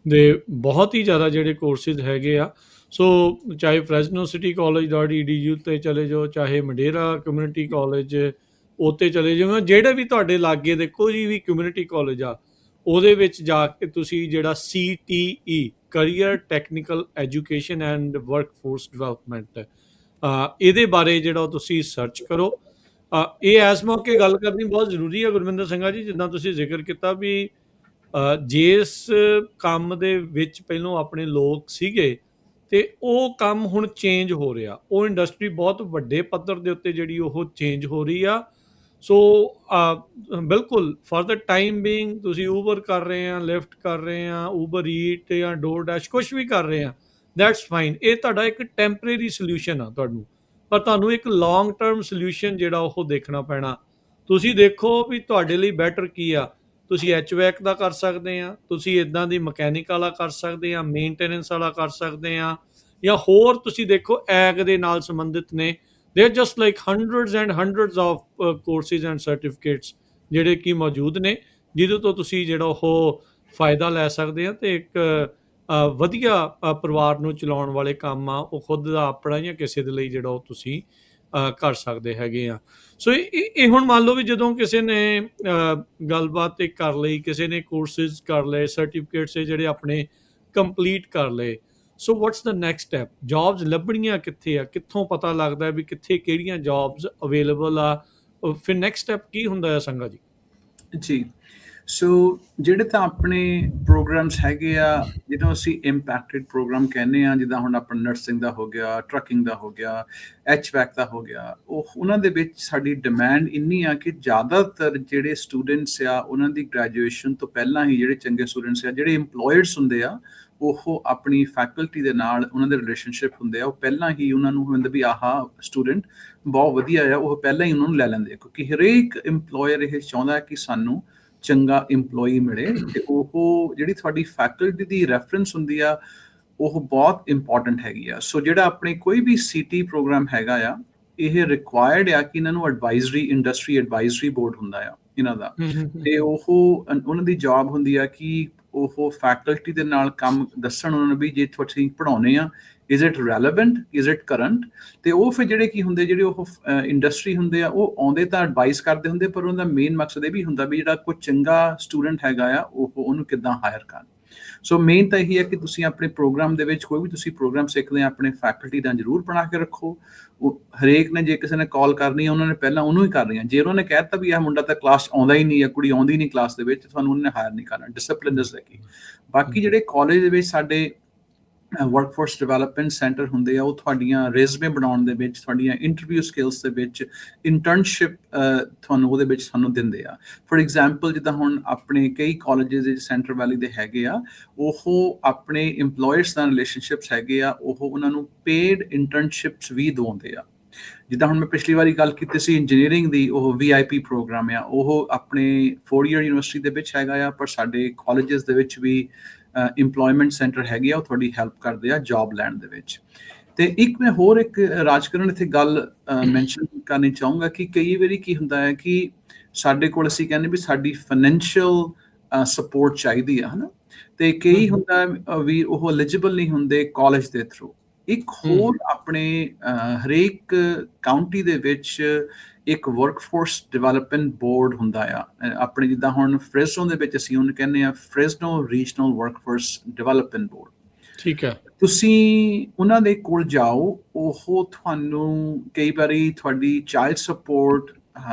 ਦੇ ਬਹੁਤ ਹੀ ਜ਼ਿਆਦਾ ਜਿਹੜੇ ਕੋਰਸਿਸ ਹੈਗੇ ਆ। ਸੋ ਚਾਹੇ ਫਰੈਜ਼ਨੋ ਸਿਟੀ ਕਾਲਜ.edu ਤੇ ਚਲੇ ਜਾਓ, ਚਾਹੇ ਮੰਡੇਰਾ ਕਮਿਊਨਿਟੀ ਕਾਲਜ ਉੱਤੇ ਚਲੇ ਜਾਓ, ਜਿਹੜੇ ਵੀ ਤੁਹਾਡੇ ਲਾਗੇ ਦੇ ਕੋਈ ਵੀ ਕਮਿਊਨਿਟੀ ਕਾਲਜ ਆ, ਉਹਦੇ ਵਿੱਚ ਜਾ ਕੇ ਤੁਸੀਂ ਜਿਹੜਾ CTE career technical education and workforce development, ਇਹਦੇ ਬਾਰੇ ਜਿਹੜਾ ਤੁਸੀਂ ਸਰਚ ਕਰੋ। ਇਹ ਇਸ ਮੌਕੇ ਗੱਲ ਕਰਨੀ ਬਹੁਤ ਜ਼ਰੂਰੀ ਹੈ ਗੁਰਮਿੰਦਰ ਸਿੰਘਾ ਜੀ, ਜਿੱਦਾਂ ਤੁਸੀਂ ਜ਼ਿਕਰ ਕੀਤਾ ਵੀ ਜਿਸ ਕੰਮ ਦੇ ਵਿੱਚ ਪਹਿਲੋਂ ਆਪਣੇ ਲੋਕ ਸੀਗੇ, ਤੇ ਉਹ ਕੰਮ ਹੁਣ ਚੇਂਜ ਹੋ ਰਿਹਾ, ਉਹ ਇੰਡਸਟਰੀ ਬਹੁਤ ਵੱਡੇ ਪੱਧਰ ਦੇ ਉੱਤੇ ਜਿਹੜੀ ਉਹ ਚੇਂਜ ਹੋ ਰਹੀ ਆ। ਸੋ ਬਿਲਕੁਲ ਫॉर द ਟਾਈਮ ਬੀਇੰਗ ਤੁਸੀਂ ਊਬਰ ਕਰ ਰਹੇ ਆ, ਲਿਫਟ ਕਰ ਰਹੇ ਆ, ਊਬਰ ਈਟ ਜਾਂ ਡੋਰ ਡੈਸ਼ ਕੁਛ ਵੀ ਕਰ ਰਹੇ ਆ, ਦੈਟਸ ਫਾਈਨ। ਇਹ ਤੁਹਾਡਾ ਇੱਕ ਟੈਂਪਰੇਰੀ ਸੋਲਿਊਸ਼ਨ ਆ ਤੁਹਾਨੂੰ, ਪਰ ਤੁਹਾਨੂੰ ਇੱਕ ਲੌਂਗ ਟਰਮ ਸੋਲਿਊਸ਼ਨ ਜਿਹੜਾ ਉਹ ਦੇਖਣਾ ਪੈਣਾ। ਤੁਸੀਂ ਦੇਖੋ ਵੀ ਤੁਹਾਡੇ ਲਈ ਬੈਟਰ ਕੀ ਆ। ਤੁਸੀਂ HVAC ਦਾ ਕਰ ਸਕਦੇ ਆ, ਤੁਸੀਂ ਇੱਦਾਂ ਦੀ ਮਕੈਨਿਕ ਵਾਲਾ ਕਰ ਸਕਦੇ ਆ, ਮੇਨਟੇਨੈਂਸ ਵਾਲਾ ਕਰ ਸਕਦੇ ਆ, ਜਾਂ ਹੋਰ ਤੁਸੀਂ ਦੇਖੋ ਐਗ ਦੇ ਨਾਲ ਸੰਬੰਧਿਤ ਨੇ, there just like hundreds and hundreds of courses and certificates ਜਿਹੜੇ ਕਿ ਮੌਜੂਦ ਨੇ, ਜਿਹਦੇ ਤੋਂ ਤੁਸੀਂ ਜਿਹੜਾ ਉਹ ਫਾਇਦਾ ਲੈ ਸਕਦੇ ਆ, ਤੇ ਇੱਕ ਵਧੀਆ ਪਰਿਵਾਰ ਨੂੰ ਚਲਾਉਣ ਵਾਲੇ ਕੰਮ ਆ ਉਹ ਖੁਦ ਦਾ ਆਪਣਾ ਜਾਂ ਕਿਸੇ ਦੇ ਲਈ ਜਿਹੜਾ ਉਹ ਤੁਸੀਂ ਕਰ ਸਕਦੇ ਹੈਗੇ ਆ। ਸੋ ਇਹ ਹੁਣ ਮੰਨ ਲਓ ਵੀ ਜਦੋਂ ਕਿਸੇ ਨੇ ਗੱਲਬਾਤ ਤੇ ਕਰ ਲਈ, ਕਿਸੇ ਨੇ ਕੋਰਸਿਸ ਕਰ ਲਏ, ਸਰਟੀਫਿਕੇਟਸ ਜਿਹੜੇ ਆਪਣੇ ਕੰਪਲੀਟ ਕਰ ਲਏ, ਸੋ ਵਾਟਸ ਦਾ ਨੈਕਸਟ ਸਟੈਪ? ਜੌਬਸ ਲੱਭਣੀਆਂ ਕਿੱਥੇ ਆ, ਕਿੱਥੋਂ ਪਤਾ ਲੱਗਦਾ ਵੀ ਕਿੱਥੇ ਕਿਹੜੀਆਂ ਜੌਬਸ ਅਵੇਲੇਬਲ ਆ, ਫਿਰ ਨੈਕਸਟ ਸਟੈਪ ਕੀ ਹੁੰਦਾ ਹੈ ਸੰਗਾ ਜੀ? ਜੀ, ਸੋ ਜਿਹੜੇ ਤਾਂ ਆਪਣੇ ਪ੍ਰੋਗਰਾਮਸ ਹੈਗੇ ਆ, ਜਿਹਨੂੰ ਅਸੀਂ ਇੰਪੈਕਟਡ ਪ੍ਰੋਗਰਾਮ ਕਹਿੰਦੇ ਆ, ਜਿੱਦਾਂ ਹੁਣ ਆਪਣਾ ਨਰਸਿੰਗ ਦਾ ਹੋ ਗਿਆ, ਟਰੱਕਿੰਗ ਦਾ ਹੋ ਗਿਆ, ਐਚਵੈਕ ਦਾ ਹੋ ਗਿਆ, ਉਹਨਾਂ ਦੇ ਵਿੱਚ ਸਾਡੀ ਡਿਮਾਂਡ ਇੰਨੀ ਆ ਕਿ ਜ਼ਿਆਦਾਤਰ ਜਿਹੜੇ ਸਟੂਡੈਂਟਸ ਆ ਉਹਨਾਂ ਦੀ ਗ੍ਰੈਜੂਏਸ਼ਨ ਤੋਂ ਪਹਿਲਾਂ ਹੀ, ਜਿਹੜੇ ਚੰਗੇ ਸਟੂਡੈਂਟਸ ਆ, ਜਿਹੜੇ ਇੰਪਲੋਇਰਸ ਹੁੰਦੇ ਆ, ਉਹ ਆਪਣੀ ਫੈਕਲਟੀ ਦੇ ਨਾਲ ਉਹਨਾਂ ਦੇ ਰਿਲੇਸ਼ਨਸ਼ਿਪ ਹੁੰਦੇ ਆ, ਉਹ ਪਹਿਲਾਂ ਹੀ ਉਹਨਾਂ ਨੂੰ ਹੁੰਦਾ ਵੀ ਆਹ ਸਟੂਡੈਂਟ ਬਹੁਤ ਵਧੀਆ ਆ, ਉਹ ਪਹਿਲਾਂ ਹੀ ਉਹਨਾਂ ਨੂੰ ਲੈ ਲੈਂਦੇ, ਕਿਉਂਕਿ ਹਰੇਕ ਇੰਪਲੋਇਰ ਇਹ ਚਾਹੁੰਦਾ ਕਿ ਸਾਨੂੰ ਚੰਗਾ ਇੰਪਲੋਈ ਮਿਲੇ, ਤੇ ਉਹ ਜਿਹੜੀ ਤੁਹਾਡੀ ਫੈਕਲਟੀ ਦੀ ਰੈਫਰੈਂਸ ਹੁੰਦੀ ਆ ਉਹ ਬਹੁਤ ਇੰਪੋਰਟੈਂਟ ਹੈਗੀ ਆ। ਸੋ ਜਿਹੜਾ ਆਪਣੇ ਕੋਈ ਵੀ ਸੀਟੀ ਪ੍ਰੋਗਰਾਮ ਹੈਗਾ ਆ, ਇਹ ਰਿਕੁਆਇਰਡ ਆ ਕਿ ਇਹਨਾਂ ਨੂੰ ਐਡਵਾਈਜ਼ਰੀ, ਇੰਡਸਟਰੀ ਐਡਵਾਈਜ਼ਰੀ ਬੋਰਡ ਹੁੰਦਾ ਆ ਇਹਨਾਂ ਦਾ, ਤੇ ਉਹ ਉਹਨਾਂ ਦੀ ਜੌਬ ਹੁੰਦੀ ਆ ਕਿ ਉਹ ਫੈਕਲਟੀ ਦੇ ਨਾਲ ਕੰਮ ਦੱਸਣ ਉਹਨਾਂ ਨੂੰ ਵੀ ਜੇ ਤੁਸੀਂ ਪੜ੍ਹਾਉਂਦੇ ਆ, is it relevant, is it current, ਤੇ ਉਹ ਫਿਰ ਜਿਹੜੇ ਕੀ ਹੁੰਦੇ, ਜਿਹੜੇ ਉਹ ਇੰਡਸਟਰੀ ਹੁੰਦੇ ਆ, ਉਹ ਆਉਂਦੇ ਤਾਂ ਐਡਵਾਈਸ ਕਰਦੇ ਹੁੰਦੇ, ਪਰ ਉਹਨਾਂ ਦਾ ਮੇਨ ਮਕਸਦ ਇਹ ਵੀ ਹੁੰਦਾ ਵੀ ਜਿਹੜਾ ਕੋਈ ਚੰਗਾ ਸਟੂਡੈਂਟ ਹੈਗਾ ਆ ਉਹਨੂੰ ਕਿੱਦਾਂ ਹਾਇਰ ਕਰਨ। ਸੋ ਮੇਨ ਤਾਂ ਇਹੀ ਹੈ ਕਿ ਤੁਸੀਂ ਆਪਣੇ ਪ੍ਰੋਗਰਾਮ ਦੇ ਵਿੱਚ ਕੋਈ ਵੀ ਤੁਸੀਂ ਪ੍ਰੋਗਰਾਮ ਸਿੱਖਦੇ ਆ, ਆਪਣੇ ਫੈਕਲਟੀ ਦਾ ਜ਼ਰੂਰ ਬਣਾ ਕੇ ਰੱਖੋ। ਉਹ ਹਰੇਕ ਨੇ ਜੇ ਕਿਸੇ ਨੇ ਕਾਲ ਕਰਨੀ ਆ, ਉਹਨਾਂ ਨੇ ਪਹਿਲਾਂ ਉਹਨੂੰ ਹੀ ਕਰਨੀ ਆ। ਜੇ ਉਹਨਾਂ ਨੇ ਕਹਿ ਦਿੱਤਾ ਵੀ ਇਹ ਮੁੰਡਾ ਤਾਂ ਕਲਾਸ ਆਉਂਦਾ ਹੀ ਨਹੀਂ, ਜਾਂ ਕੁੜੀ ਆਉਂਦੀ ਨਹੀਂ ਕਲਾਸ ਦੇ ਵਿੱਚ, ਤੁਹਾਨੂੰ ਉਹਨੇ ਹਾਇਰ ਨਹੀਂ ਕਰਨਾ। ਡਿਸਪਲਿਨ ਇਜ਼ ਕੀ। ਬਾਕੀ ਜਿਹੜੇ ਕਾਲਜ ਦੇ ਵਿੱਚ ਸਾਡੇ ਵਰਕਫੋਰਸ ਡਿਵੈਲਪਮੈਂਟ ਸੈਂਟਰ ਹੁੰਦੇ ਆ, ਉਹ ਤੁਹਾਡੀਆਂ ਰੈਜ਼ੂਮੇ ਬਣਾਉਣ ਦੇ ਵਿੱਚ, ਤੁਹਾਡੀਆਂ ਇੰਟਰਵਿਊ ਸਕਿੱਲਸ ਦੇ ਵਿੱਚ, ਇੰਟਰਨਸ਼ਿਪ ਤੁਹਾਨੂੰ ਉਹਦੇ ਵਿੱਚ ਸਾਨੂੰ ਦਿੰਦੇ ਆ। ਫੋਰ ਐਗਜ਼ਾਮਪਲ, ਜਿੱਦਾਂ ਹੁਣ ਆਪਣੇ ਕਈ ਕਾਲਜਿਸ ਸੈਂਟਰ ਵੈਲੀ ਦੇ ਹੈਗੇ ਆ, ਉਹ ਆਪਣੇ ਇੰਪਲੋਇਰਸ ਨਾਲ ਰਿਲੇਸ਼ਨਸ਼ਿਪਸ ਹੈਗੇ ਆ, ਉਹ ਉਹਨਾਂ ਨੂੰ ਪੇਡ ਇੰਟਰਨਸ਼ਿਪਸ ਵੀ ਦਿਵਾਉਂਦੇ ਆ। ਜਿੱਦਾਂ ਹੁਣ ਮੈਂ ਪਿਛਲੀ ਵਾਰੀ ਗੱਲ ਕੀਤੀ ਸੀ ਇੰਜੀਨੀਅਰਿੰਗ ਦੀ, ਉਹ VIP ਪ੍ਰੋਗਰਾਮ ਆ, ਉਹ ਆਪਣੇ 4 ਈਅਰ ਯੂਨੀਵਰਸਿਟੀ ਦੇ ਵਿੱਚ ਹੈਗਾ ਆ, ਪਰ ਸਾਡੇ ਕਾਲਜਿਸ ਦੇ ਵਿੱਚ ਵੀ ਇੰਪਲੋਇਮੈਂਟ ਸੈਂਟਰ ਹੈਗੇ ਆ, ਉਹ ਤੁਹਾਡੀ ਹੈਲਪ ਕਰਦੇ ਆ ਜੌਬ ਲੈਣ ਦੇ ਵਿੱਚ। ਤੇ ਇੱਕ ਮੈਂ ਹੋਰ ਇੱਕ ਰਾਜਕਰਨ ਇੱਥੇ ਗੱਲ ਮੈਂਸ਼ਨ ਕਰਨੀ ਚਾਹੂੰਗਾ ਕਿ ਕਈ ਵਾਰੀ ਕੀ ਹੁੰਦਾ ਹੈ ਕਿ ਸਾਡੇ ਕੋਲ ਅਸੀਂ ਕਹਿੰਦੇ ਵੀ ਸਾਡੀ ਫਾਈਨੈਂਸ਼ੀਅਲ ਸਪੋਰਟ ਚਾਹੀਦੀ ਆ, ਹਨਾ, ਤੇ ਕਈ ਹੁੰਦਾ ਵੀ ਉਹ ਐਲੀਜੀਬਲ ਨਹੀਂ ਹੁੰਦੇ ਕਾਲਜ ਦੇ ਥਰੂ। ਇੱਕ ਹੋਰ ਆਪਣੇ ਹਰੇਕ ਕਾਉਂਟੀ ਦੇ ਵਿੱਚ ਇੱਕ ਵਰਕਫੋਰਸ ਡਿਵੈਲਪਮੈਂਟ ਬੋਰਡ ਹੁੰਦਾ ਆ। ਆਪਣੇ ਜਿੱਦਾਂ ਹੁਣ ਫ੍ਰੈਸਨੋ ਦੇ ਵਿੱਚ ਅਸੀਂ ਉਹਨੂੰ ਕਹਿੰਦੇ ਆ Fresno regional workforce development board. ਠੀਕ ਹੈ। ਤੁਸੀਂ ਉਹਨਾਂ ਦੇ ਕੋਲ ਜਾਓ, ਉਹ ਤੁਹਾਨੂੰ ਕਈ ਵਾਰੀ ਤੁਹਾਡੀ ਚਾਈਲਡ ਸਪੋਰਟ,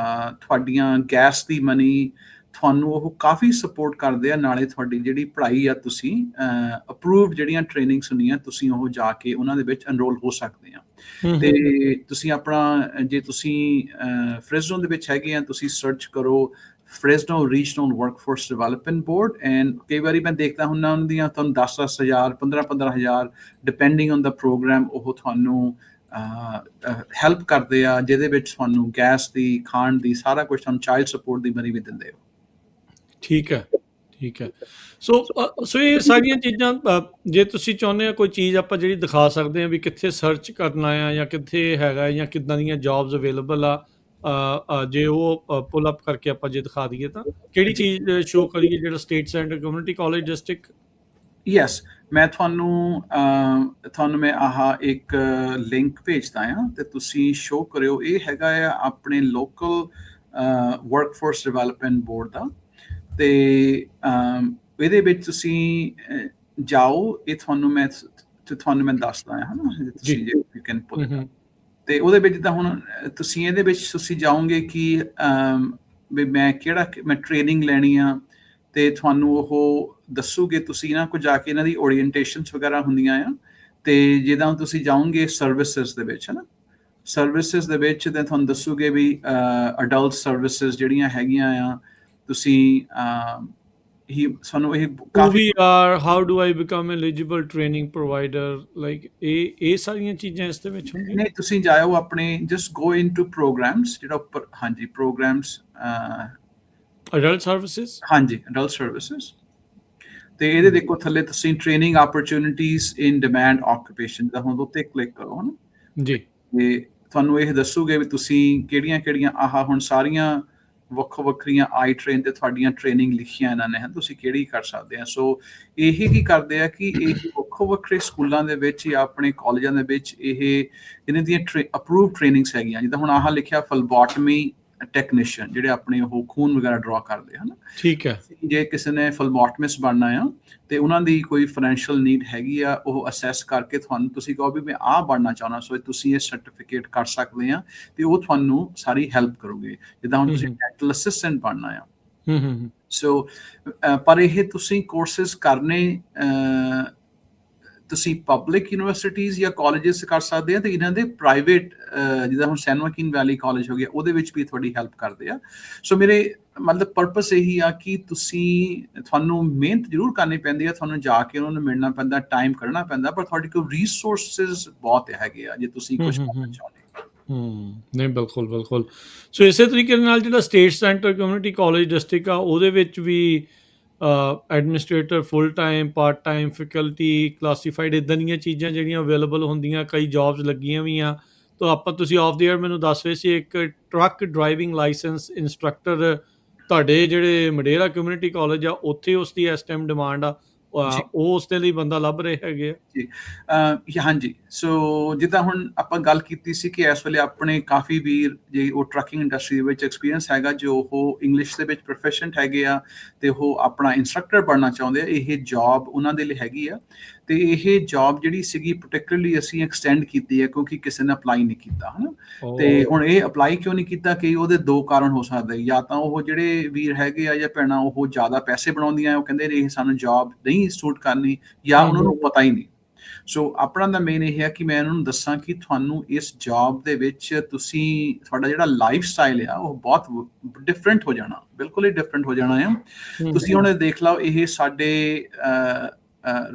ਤੁਹਾਡੀਆਂ ਗੈਸ ਦੀ ਮਨੀ, ਤੁਹਾਨੂੰ ਉਹ ਕਾਫੀ ਸਪੋਰਟ ਕਰਦੇ ਆ। ਨਾਲੇ ਤੁਹਾਡੀ ਜਿਹੜੀ ਪੜ੍ਹਾਈ ਆ, ਤੁਸੀਂ ਅਪਰੂਵਡ ਜਿਹੜੀਆਂ ਟ੍ਰੇਨਿੰਗਸ ਹੁੰਦੀਆਂ, ਤੁਸੀਂ ਉਹ ਜਾ ਕੇ ਉਹਨਾਂ ਦੇ ਵਿੱਚ ਐਨਰੋਲ ਹੋ ਸਕਦੇ ਆ। ਤੇ ਤੁਸੀਂ ਆਪਣਾ, ਜੇ ਤੁਸੀਂ ਫ੍ਰੈਸਨੋ ਦੇ ਵਿੱਚ ਹੈਗੇ ਆ, ਤੁਸੀਂ ਸਰਚ ਕਰੋ Fresno regional workforce development board, and ਕਈ ਵਾਰੀ ਮੈਂ ਦੇਖਦਾ ਹੁੰਦਾ ਉਹਨਾਂ ਦੀਆਂ ਤੁਹਾਨੂੰ 10,000 15,000 ਡਿਪੈਂਡਿੰਗ ਔਨ ਦਾ ਪ੍ਰੋਗਰਾਮ, ਉਹ ਤੁਹਾਨੂੰ ਹੈਲਪ ਕਰਦੇ ਆ, ਜਿਹਦੇ ਵਿੱਚ ਤੁਹਾਨੂੰ ਗੈਸ ਦੀ, ਖਾਣ ਦੀ, ਸਾਰਾ ਕੁਝ, ਤੁਹਾਨੂੰ ਚਾਈਲਡ ਸਪੋਰਟ ਦੀ ਮਨੀ ਵੀ ਦਿੰਦੇ ਹੋ। ਠੀਕ ਹੈ, ਠੀਕ ਹੈ। ਸੋ ਇਹ ਸਾਰੀਆਂ ਚੀਜ਼ਾਂ ਜੇ ਤੁਸੀਂ ਚਾਹੁੰਦੇ ਆ ਕੋਈ ਚੀਜ਼ ਆਪਾਂ ਜਿਹੜੀ ਦਿਖਾ ਸਕਦੇ ਆ ਵੀ ਕਿੱਥੇ ਸਰਚ ਕਰਨਾ ਆ, ਜਾਂ ਕਿੱਥੇ ਹੈਗਾ, ਜਾਂ ਕਿੱਦਾਂ ਦੀਆਂ ਜੌਬਸ ਅਵੇਲੇਬਲ ਆ, ਜੇ ਉਹ ਪੁੱਲ ਅਪ ਕਰਕੇ ਆਪਾਂ ਜੇ ਦਿਖਾ ਦਈਏ ਤਾਂ ਕਿਹੜੀ ਚੀਜ਼ ਸ਼ੋਅ ਕਰੀਏ? ਜਿਹੜਾ state center community college district? Yes, ਮੈਂ ਤੁਹਾਨੂੰ ਮੈਂ ਆਹ ਇੱਕ ਲਿੰਕ ਭੇਜਦਾ ਆ, ਤੇ ਤੁਸੀਂ ਸ਼ੋਅ ਕਰਿਓ। ਇਹ ਹੈਗਾ ਆ ਆਪਣੇ ਲੋਕਲ ਵਰਕਫੋਰਸ ਡਿਵੈਲਪਮੈਂਟ ਬੋਰਡ ਦਾ, ਤੇ ਇਹਦੇ ਵਿੱਚ ਤੁਸੀਂ ਜਾਓ। ਇਹ ਤੁਹਾਨੂੰ ਮੈਂ ਦੱਸਦਾ ਆ, ਹਨਾ, ਤੁਸੀਂ ਯੂ ਕੈਨ ਪੁੱਟ ਇਟ। ਤੇ ਉਹਦੇ ਵਿੱਚ ਜਿੱਦਾਂ ਹੁਣ ਤੁਸੀਂ ਇਹਦੇ ਵਿੱਚ ਤੁਸੀਂ ਜਾਓਗੇ ਕਿ ਵੀ ਮੈਂ ਟ੍ਰੇਨਿੰਗ ਲੈਣੀ ਆ, ਤੇ ਤੁਹਾਨੂੰ ਉਹ ਦੱਸੂਗੇ। ਤੁਸੀਂ ਇਹਨਾਂ ਕੋਲ ਜਾ ਕੇ ਇਹਨਾਂ ਦੀ ਓਰੀਐਂਟੇਸ਼ਨਸ ਵਗੈਰਾ ਹੁੰਦੀਆਂ ਆ, ਤੇ ਜਿੱਦਾਂ ਤੁਸੀਂ ਜਾਓਗੇ ਸਰਵਿਸਿਜ਼ ਦੇ ਵਿੱਚ, ਹਨਾ, ਸਰਵਿਸਿਜ਼ ਦੇ ਵਿੱਚ ਤੇ ਤੁਹਾਨੂੰ ਦੱਸੂਗੇ ਵੀ ਅਡਲਟ ਸਰਵਿਸਿਜ਼ ਜਿਹੜੀਆਂ ਹੈਗੀਆਂ ਆ, ਤੁਸੀਂ ਸਾਨੂੰ ਇਹ ਕਾਫੀ how do I become eligible training provider, like ਇਹ ਸਾਰੀਆਂ ਚੀਜ਼ਾਂ ਇਸ ਦੇ ਵਿੱਚ ਹੁੰਦੀਆਂ। ਨਹੀਂ, ਤੁਸੀਂ ਜਾਓ ਆਪਣੇ ਜਸਟ ਗੋ ਇਨਟੂ ਪ੍ਰੋਗਰਾਮਸ, ਜਿਹੜਾ ਉੱਪਰ, ਹਾਂਜੀ, ਪ੍ਰੋਗਰਾਮਸ, ਅਡਲਟ ਸਰਵਿਸਿਜ਼, ਹਾਂਜੀ, ਅਡਲਟ ਸਰਵਿਸਿਜ਼, ਤੇ ਇਹਦੇ ਦੇਖੋ ਥੱਲੇ ਤੁਸੀਂ ਟ੍ਰੇਨਿੰਗ ਓਪਰਚੁਨਿਟੀਜ਼ ਇਨ ਡਿਮਾਂਡ ਆਕੂਪੇਸ਼ਨ ਦਾ ਹੁਣ ਉੱਤੇ ਕਲਿੱਕ ਕਰੋ, ਹਨਾ ਜੀ, ਤੇ ਤੁਹਾਨੂੰ ਇਹ ਦੱਸੂਗੇ ਵੀ ਤੁਸੀਂ ਕਿਹੜੀਆਂ-ਕਿਹੜੀਆਂ ਹੁਣ ਸਾਰੀਆਂ ਵੱਖੋ-ਵੱਖਰੀਆਂ ਆਈ ਟ੍ਰੇਨ ਤੇ ਤੁਹਾਡੀਆਂ ਟ੍ਰੇਨਿੰਗ ਲਿਖੀਆਂ ਇਹਨਾਂ ਨੇ, ਤੁਸੀਂ ਕਿਹੜੀ ਕਰ ਸਕਦੇ ਆ। ਸੋ ਇਹੀ ਕੀ ਕਰਦੇ ਆ ਕਿ ਇਹ ਵੱਖੋ-ਵੱਖਰੇ ਸਕੂਲਾਂ ਦੇ ਵਿੱਚ ਜਾਂ ਆਪਣੇ ਕਾਲਜਾਂ ਦੇ ਵਿੱਚ ਇਹਨਾਂ ਦੀਆਂ ਅਪਰੂਵ ਟ੍ਰੇਨਿੰਗਸ ਹੈਗੀਆਂ। ਜਿੱਦਾਂ ਹੁਣ ਆਹ ਲਿਖਿਆ ਫਲਬੋਟਮੀ ਟੈਕਨੀਸ਼ੀਅਨ, ਜਿਹੜੇ ਆਪਣੇ ਉਹ ਖੂਨ ਵਗੈਰਾ ਡਰਾ ਕਰਦੇ ਹਨ। ਠੀਕ ਹੈ। ਜੇ ਕਿਸੇ ਨੇ ਫਲਬੋਟਮਿਸਟ ਬਣਨਾ ਆ ਤੇ ਉਹਨਾਂ ਦੀ ਕੋਈ ਫਾਈਨੈਂਸ਼ੀਅਲ ਨੀਡ ਹੈਗੀ ਆ, ਉਹ ਅਸੈਸ ਕਰਕੇ ਤੁਸੀਂ ਕਹੋ ਵੀ ਮੈਂ ਆਹ ਬਣਨਾ ਚਾਹੁੰਦਾ, ਸੋ ਤੁਸੀਂ ਇਹ ਸਰਟੀਫਿਕੇਟ ਕਰ ਸਕਦੇ ਆ ਤੇ ਉਹ ਤੁਹਾਨੂੰ ਸਾਰੀ ਹੈਲਪ ਕਰੂਗੇ। ਜਿੱਦਾਂ ਹੁਣ ਤੁਸੀਂ ਡੈਂਟਲ ਅਸਿਸਟੈਂਟ ਬਣਨਾ ਆ, ਸੋ ਪਰ ਇਹ ਤੁਸੀਂ ਕੋਰਸਿਸ ਕਰਨੇ ਤੁਸੀਂ ਪਬਲਿਕ ਯੂਨੀਵਰਸਿਟੀਜ਼ ਜਾਂ ਕਾਲਜਿਸ ਕਰ ਸਕਦੇ ਆ ਤੇ ਇਹਨਾਂ ਦੇ ਪ੍ਰਾਈਵੇਟ ਜਿੱਦਾਂ ਹੁਣ ਸੈਨ ਜੋਆਕਿਨ ਵੈਲੀ ਕਾਲਜ ਹੋ ਗਿਆ, ਉਹਦੇ ਵਿੱਚ ਵੀ ਤੁਹਾਡੀ ਹੈਲਪ ਕਰਦੇ ਆ। ਸੋ ਮੇਰੇ ਮਤਲਬ ਪਰਪਸ ਇਹੀ ਆ ਕਿ ਤੁਹਾਨੂੰ ਮਿਹਨਤ ਜ਼ਰੂਰ ਕਰਨੀ ਪੈਂਦੀ ਆ, ਤੁਹਾਨੂੰ ਜਾ ਕੇ ਉਹਨਾਂ ਨੂੰ ਮਿਲਣਾ ਪੈਂਦਾ, ਟਾਈਮ ਕੱਢਣਾ ਪੈਂਦਾ, ਪਰ ਤੁਹਾਡੇ ਕੋਲ ਰਿਸੋਰਸਿਸ ਬਹੁਤ ਹੈਗੇ ਆ ਜੇ ਤੁਸੀਂ ਕੁਝ ਕਰਨਾ ਚਾਹੁੰਦੇ। ਨਹੀਂ, ਬਿਲਕੁਲ ਬਿਲਕੁਲ। ਸੋ ਇਸੇ ਤਰੀਕੇ ਨਾਲ ਜਿਹੜਾ state center community college district ਆ, ਉਹਦੇ ਵਿੱਚ ਵੀ administrator, full time, part time, faculty, classified, ਇੱਦਾਂ ਦੀਆਂ ਚੀਜ਼ਾਂ ਜਿਹੜੀਆਂ ਅਵੇਲੇਬਲ ਹੁੰਦੀਆਂ, ਕਈ ਜੌਬਸ ਲੱਗੀਆਂ ਵੀ ਆ। ਤਾਂ ਤੁਸੀਂ ਆਫ ਦੀ ਏਅਰ ਮੈਨੂੰ ਦੱਸ ਰਹੇ ਸੀ ਇੱਕ ਟਰੱਕ ਡਰਾਈਵਿੰਗ ਲਾਇਸੈਂਸ ਇੰਸਟਰਕਟਰ ਤੁਹਾਡੇ ਜਿਹੜੇ ਮਡੇਰਾ ਕਮਿਊਨਿਟੀ ਕਾਲਜ ਆ ਉੱਥੇ ਉਸ ਦੀ ਇਸ ਟਾਈਮ ਡਿਮਾਂਡ ਆ, ਉਹ ਉਸ ਦੇ ਲਈ ਬੰਦਾ ਲੱਭ ਰਹੇ ਹੈਗੇ ਆ ਜੀ। ਹਾਂਜੀ, ਸੋ ਜਿੱਦਾਂ ਹੁਣ ਆਪਾਂ ਗੱਲ ਕੀਤੀ ਸੀ ਕਿ ਇਸ ਵੇਲੇ ਆਪਣੇ ਕਾਫੀ ਵੀਰ ਜੇ ਉਹ ਟਰੱਕਿੰਗ ਇੰਡਸਟਰੀ ਦੇ ਵਿੱਚ ਐਕਸਪੀਰੀਅੰਸ ਹੈਗਾ, ਜੋ ਉਹ ਇੰਗਲਿਸ਼ ਦੇ ਵਿੱਚ ਪ੍ਰੋਫੈਸ਼ਨਟ ਹੈਗੇ ਆ ਤੇ ਉਹ ਆਪਣਾ ਇੰਸਟਰਕਟਰ ਬਣਨਾ ਚਾਹੁੰਦੇ ਆ, ਇਹ ਜੌਬ ਉਹਨਾਂ ਦੇ ਲਈ ਹੈਗੀ ਆ। ਤੇ ਇਹ ਜੌਬ ਜਿਹੜੀ ਸੀਗੀ ਪਾਰਟਿਕੂਲਰਲੀ ਅਸੀਂ ਐਕਸਟੈਂਡ ਕੀਤੀ ਹੈ ਕਿਉਂਕਿ ਕਿਸੇ ਨੇ ਅਪਲਾਈ ਨਹੀਂ ਕੀਤਾ, ਹਨਾ। ਤੇ ਹੁਣ ਇਹ ਅਪਲਾਈ ਕਿਉਂ ਨਹੀਂ ਕੀਤਾ ਕਿ ਉਹਦੇ ਦੋ ਕਾਰਨ ਹੋ ਸਕਦੇ, ਜਾਂ ਤਾਂ ਉਹ ਜਿਹੜੇ ਵੀਰ ਹੈਗੇ ਆ ਜਾਂ ਭੈਣਾਂ ਉਹ ਜ਼ਿਆਦਾ ਪੈਸੇ ਬਣਾਉਂਦੀਆਂ, ਉਹ ਕਹਿੰਦੇ ਇਹ ਸਾਨੂੰ ਜੌਬ ਨਹੀਂ ਸੂਟ ਕਰਨੀ, ਜਾਂ ਉਹਨਾਂ ਨੂੰ ਪਤਾ ਹੀ ਨਹੀਂ। ਸੋ ਆਪਣਾ ਦਾ ਮੇਨ ਇਹ ਹੈ ਕਿ ਮੈਂ ਇਹਨਾਂ ਨੂੰ ਦੱਸਾਂ ਕਿ ਤੁਹਾਨੂੰ ਇਸ ਜੌਬ ਦੇ ਵਿੱਚ ਤੁਹਾਡਾ ਜਿਹੜਾ ਲਾਈਫ ਸਟਾਈਲ ਆ ਉਹ ਬਹੁਤ ਡਿਫਰੈਂਟ ਹੋ ਜਾਣਾ, ਬਿਲਕੁਲ ਹੀ ਡਿਫਰੈਂਟ ਹੋ ਜਾਣਾ ਆ। ਤੁਸੀਂ ਹੁਣ ਦੇਖ ਲਓ, ਇਹ ਸਾਡੇ